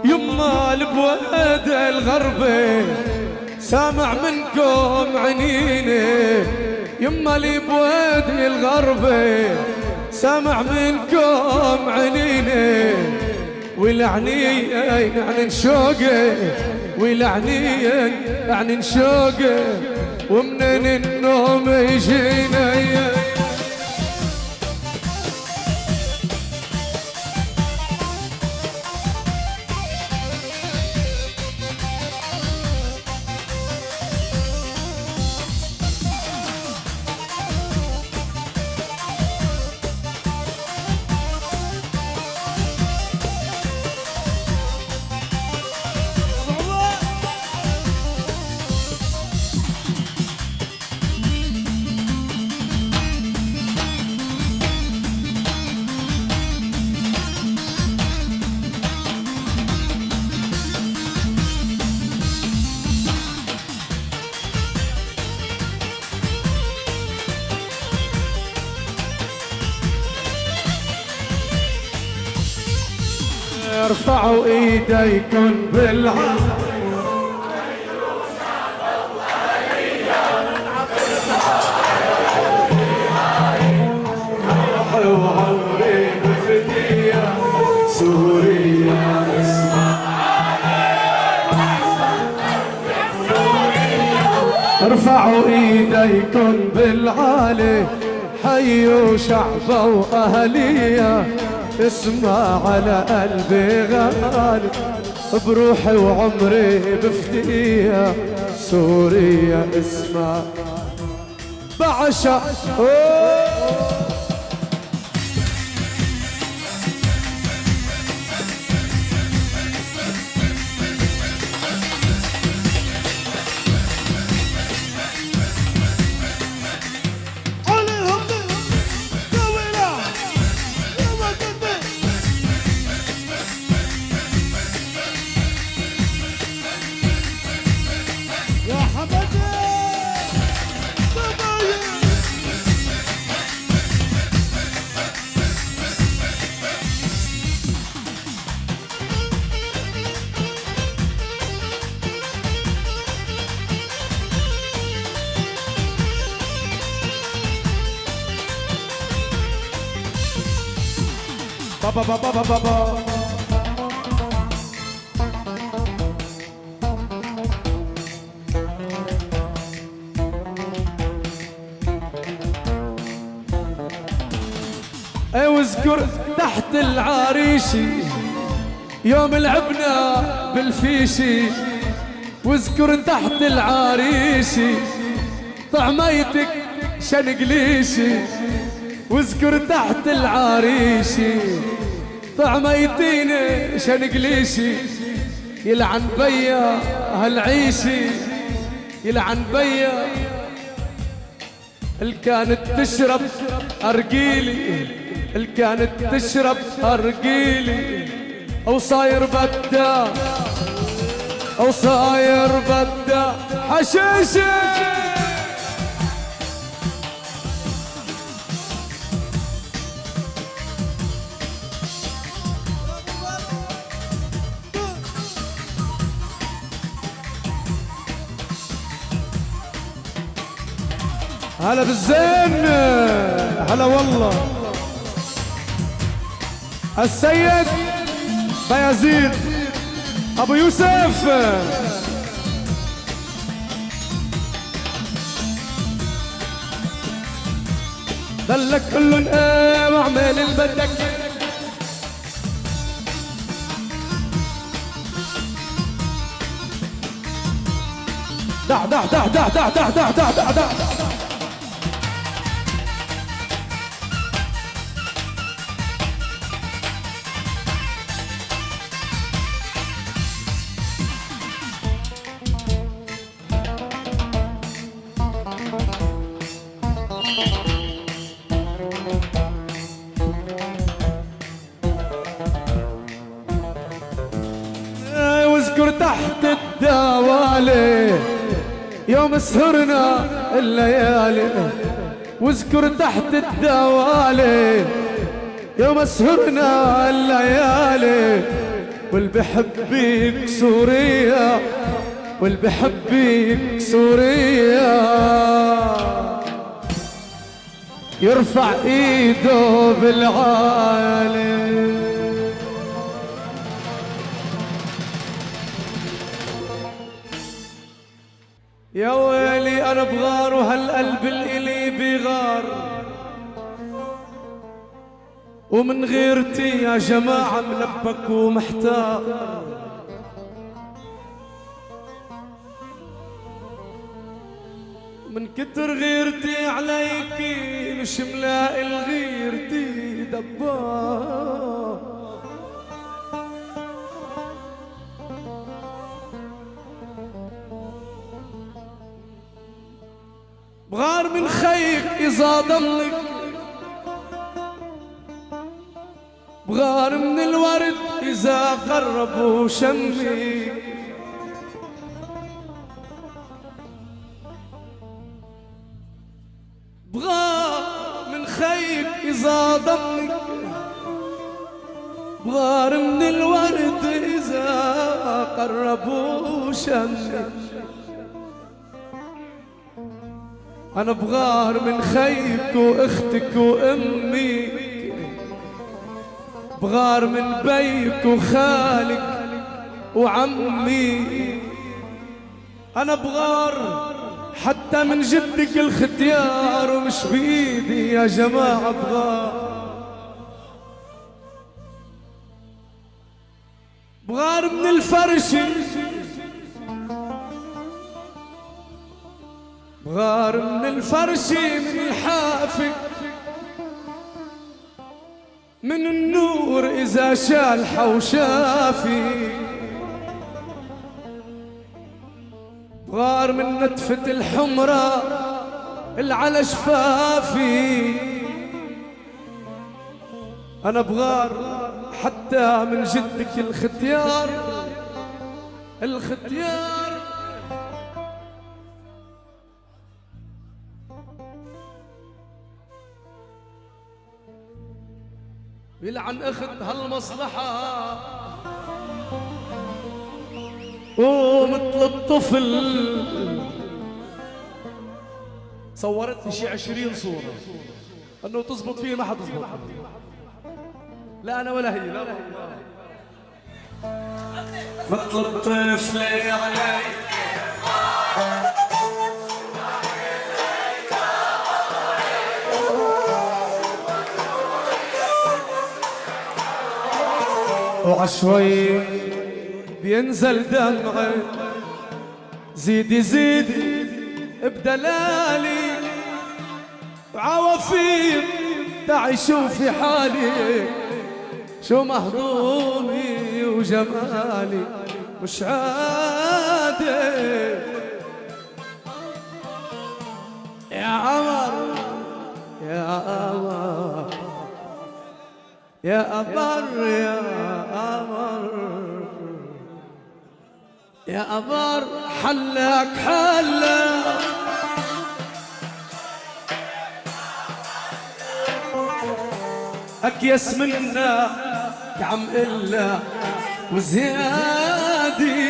يما البواد الغربي سامع منكم عنيني، يما البواد الغربي سامع منكم عنيني، ولعني عن شوقي، ولعني عن شوقي، ومنين النوم يجينا. ارفعوا ايديكم بالعالي، وعمري بفدية سوريا اسمع، ارفعوا ايديكم بالعالي، حيوا شعبه واهليه، اسمع على قلبي غالي، بروحي وعمري بفديها سوريا اسمع بعشق. بابا بابا بابا بابا واذكر تحت العريشي يوم لعبنا بالفيشي، واذكر تحت العريشي طعميتك شنقليشي، واذكر تحت العريشي طعميتيني شنقليشي، يلعن بيا هالعيشي، يلعن بيا اللي كانت تشرب أرجيلي، اللي كانت تشرب أرجيلي، أو صاير بدا أو صاير بدا حشيشي. هلا بالزين، هلا والله. السيد بايزيد ابو يوسف، ضلك كلن واعمل اللي بدك، دع دع دع دع دع دع دع دع دع دع. واذكر تحت الدوالي يوم سهرنا الليالي، واذكر تحت الدوالي يوم سهرنا الليالي، واللي بحبك سوريا، واللي بحبك سوريا يرفع ايده بالعالي. يا ويلي انا بغار وهالقلب الالي بغار، ومن غيرتي يا جماعة ملبك ومحتار. من كتر غيرتي عليكي مش ملاقي الغيرتي دبار. بغار من خيك إذا ضلك، بغار من الورد إذا قرب وشمي، بغار من خيك إذا ضمك، بغار من الورد إذا قرب وشمي. أنا بغار من خيك وأختك وأمي، بغار من بيك وخالك وعمي. أنا بغار حتى من جدك الختيار، ومش بإيدي يا جماعة بغار. بغار من الفرش، بغار من الفرش، من الحافك، من النور إذا شالح وشافي. بغار من نتفة الحمرة اللي على شفافي. أنا بغار حتى من جدك الختيار، الختيار. يلعن اخت هالمصلحة ومثل الطفل. صورت لي شي 20 صورة انه تزبط فيه، ما حتزبط. لا انا ولا هي، لا مثل الطفل علي. وعشوي بينزل دمعي، زيدي زيدي بدلالي، وعوافير تعي شوفي حالي، شو مهضومي وجمالي مش عادي. يا قمر يا قمر يا قمر يا قمر يا قمر، حلك حلك أكيس منا يا عم إلا وزيادي.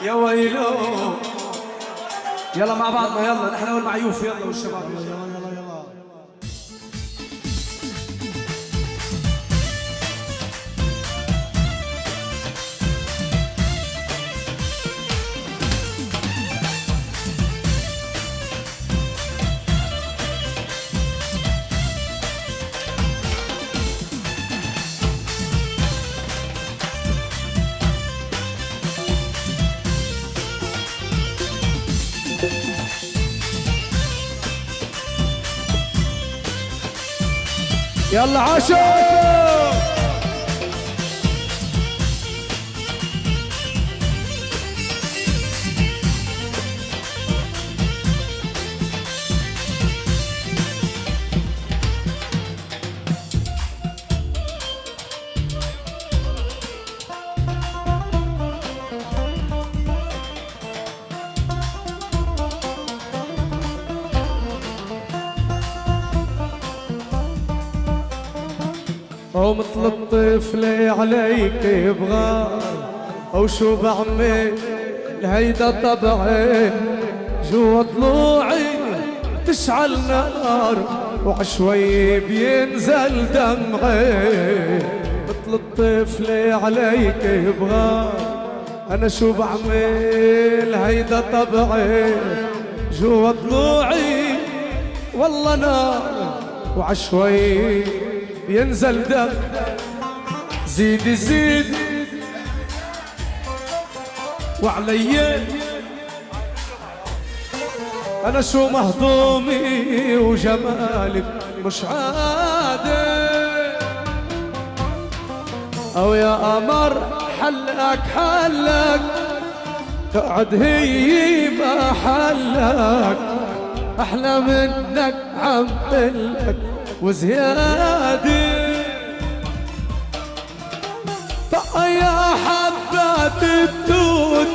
يا ويلو يلا مع بعضنا، يلا نحن والمعيوف، يلا والشباب يلا يلا يلا. يلا عاشو ومثل الطفل عليك يبغى او شو بعمل هيدا طبعي جوا ضلوعي تشعل نار وعشوي بينزل دمعي مثل الطفل عليك يبغى انا شو بعمل هيدا طبعي جوا ضلوعي والله نار وعشوي بينزل دم زيد زيد وعلي انا شو مهضومي وجمالك مش عادي او يا قمر حلك حلك تقعد هي ما حلك احلى منك عم قلك وزياده طق يا حبات التوت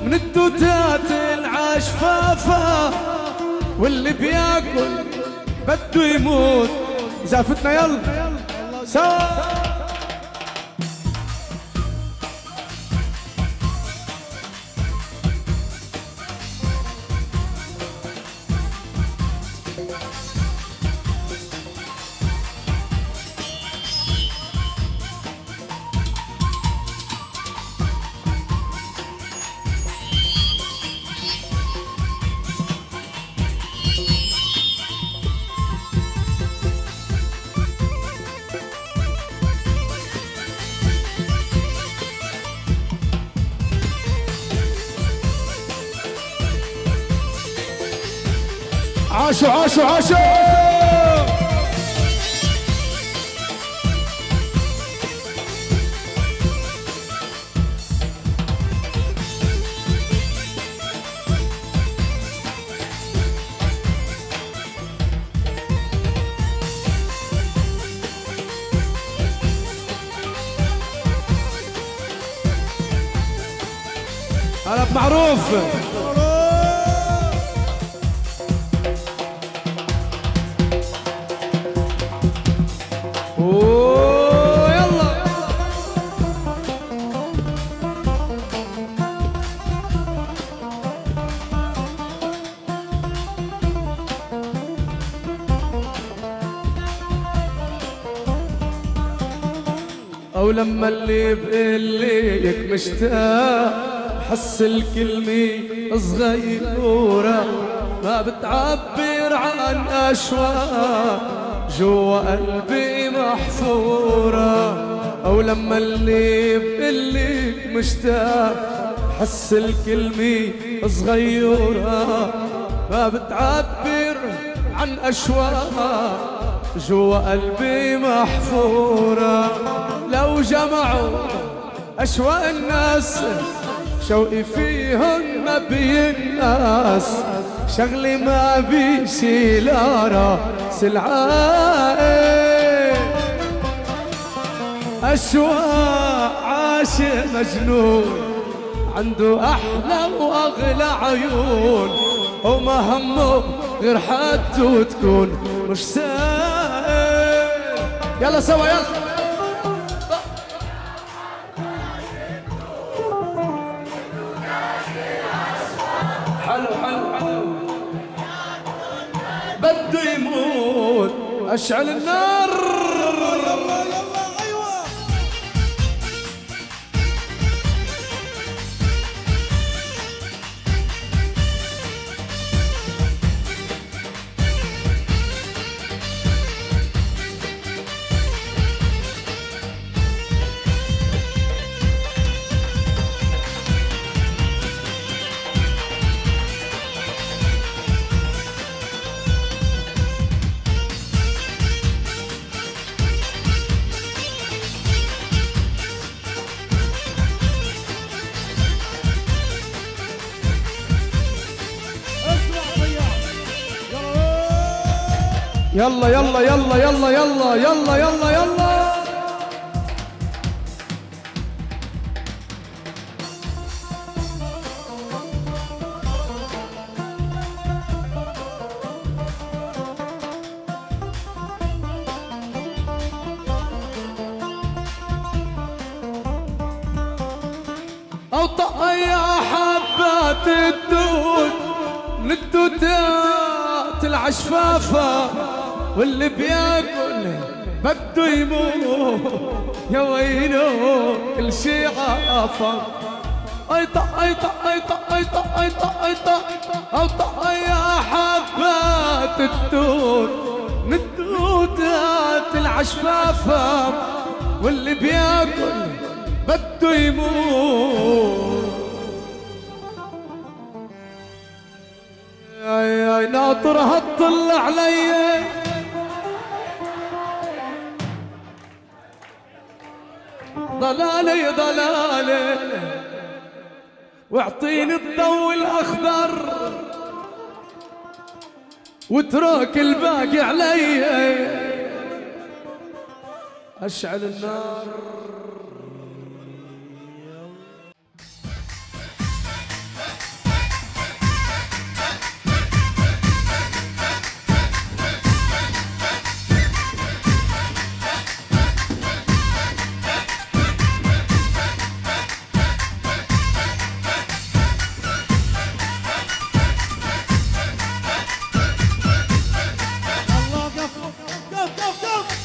من التوتات العشفافة واللي بياكل بده يموت زافتنا يلا سوا عاشوا عاشوا عاشوا هلا معروف او لما اللي بقليك مشتاق حس الكلمة صغيرة ما بتعبر عن أشواق جوا قلبي محفورة او لما اللي بقليك مشتاق حس الكلمة صغيرة ما بتعبر عن أشواق جوا قلبي محفورة لو جمعوا أشواق الناس شوقي فيهن ما بينقاس شغلي ما بيشيل راس العائل أشواق عاشق مجنون عنده أحلى وأغلى عيون وما همه غير حدته تكون مش سائل يلا سوا يلا حلو حلو حلو بده يموت اشعل النار يلا ايوه يلا يلا يلا يلا يلا يلا يلا يلا اوطأ يا حبات الدود من الدودات العشفافة، واللي بياكل بده يموت يا ويلو كل شي عافى. ايطا ايطا ايطا ايطا ايطا ايطا اوطأ يا حبات الدود من الدودات العشفافة، واللي بياكل بده يموت. يا ناطرها تطلع علي ضلالي ضلالي، واعطيني الضوء الاخضر واترك الباقي علي. اشعل النار الله قف قف قف قف.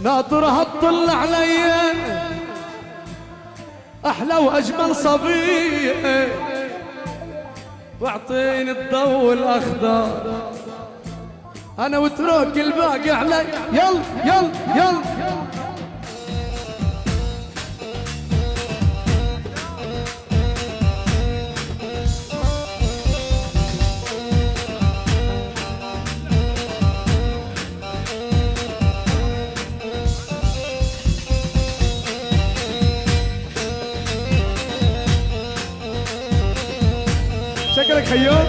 ناطرها تطل علي احلى واجمل صبيه، واعطيني الضوء الاخضر انا واترك الباقي علي. يلا يلا يلا شكرك خيوم.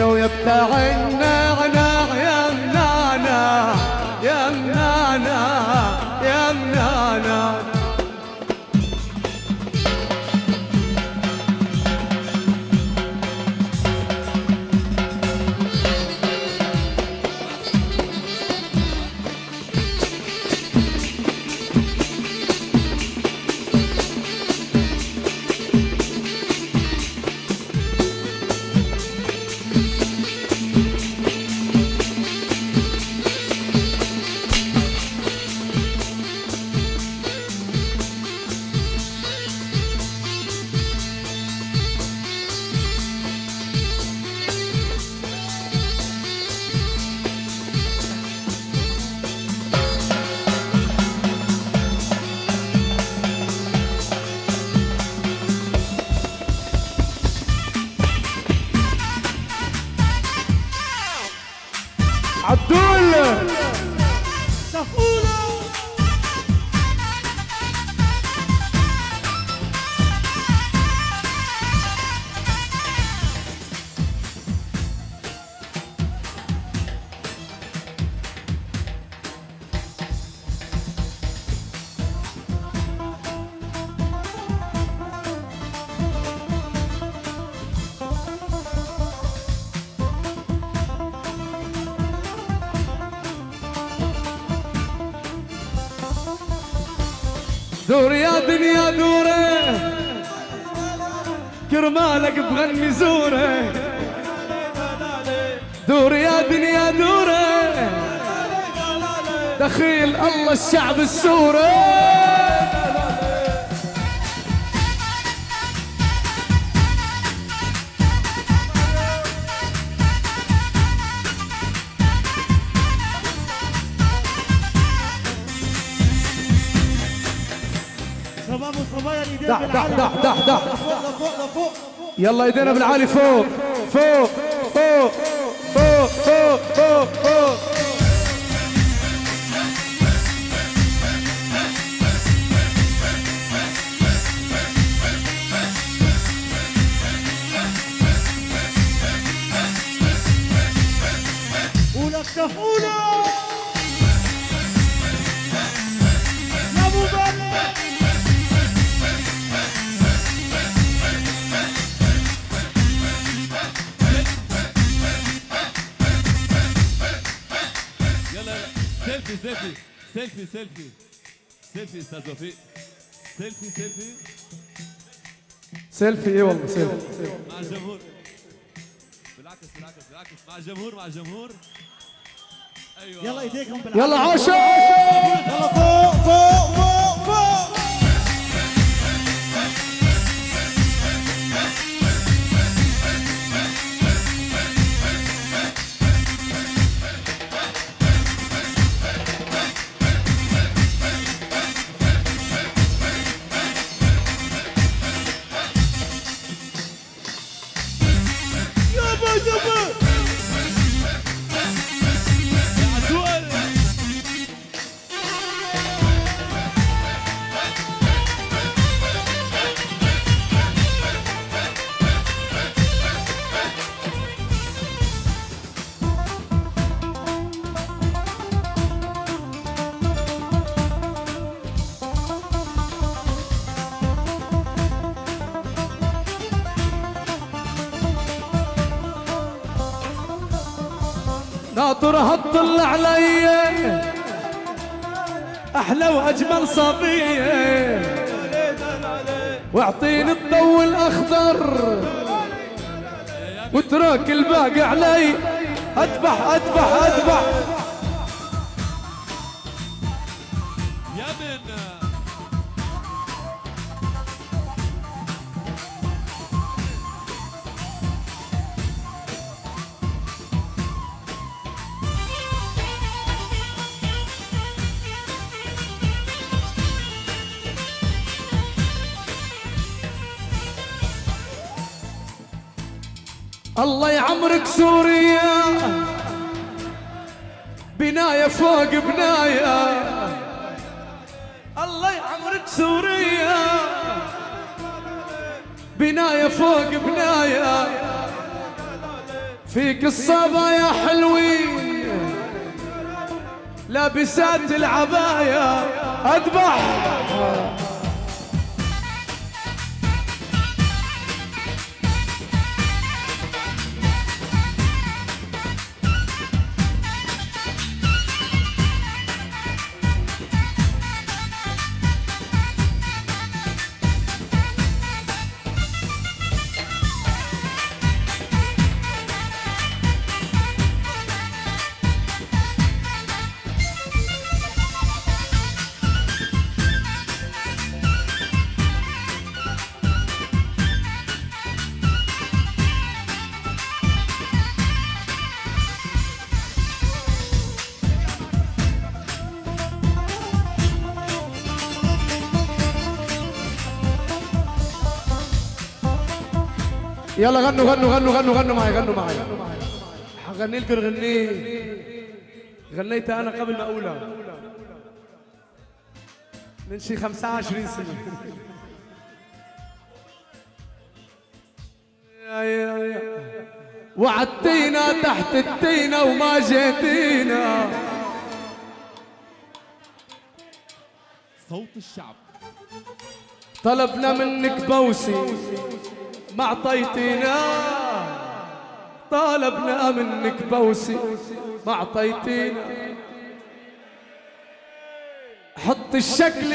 ويا بتاع النعناع يا منعنع يا منعنع يا منعنع. دور يا دنيا دوره كرمالك بغني زوره دور يا دنيا دوره دخيل الله الشعب السوري شباب وصبايا الايدين دح دح دح دح دح فوق لفوق. يلا ايدينا بالعالي فوق فوق فوق فوق فوق فوق فوق ولك تفولة يا ابو بلد. يلا سيلفي سيلفي سيلفي سيلفي سيلفي استاذ وفيق سيلفي سيلفي سيلفي ايه والله سيلفي مع الجمهور بالعكس بالعكس بالعكس مع الجمهور مع الجمهور ايوه يلا ايديكم بالعافية. يلا عاشر يلا فوق فوق فوق فوق. يابا يابا يا عدول ناطرها تطل علي احلى واجمل صبيه واعطيني الضوء الاخضر واترك الباقي علي اذبح اذبح اذبح يا من الله يعمرك سوريا بناية فوق بناية الله يعمرك سوريا بناية فوق بناية فيك الصبايا حلوين لابسات العباية اذبح يلا غنوا غنوا غنوا غنوا غنوا معي غنوا معي حغني لكم غنيه غنيتها انا قبل ما اقولها من شي 25 سنه وعدتينا تحت التينه وما جيتينا صوت الشعب طلبنا منك بوسي ما اعطيتينا طالبنا منك بوسي ما اعطيتينا حط الشكل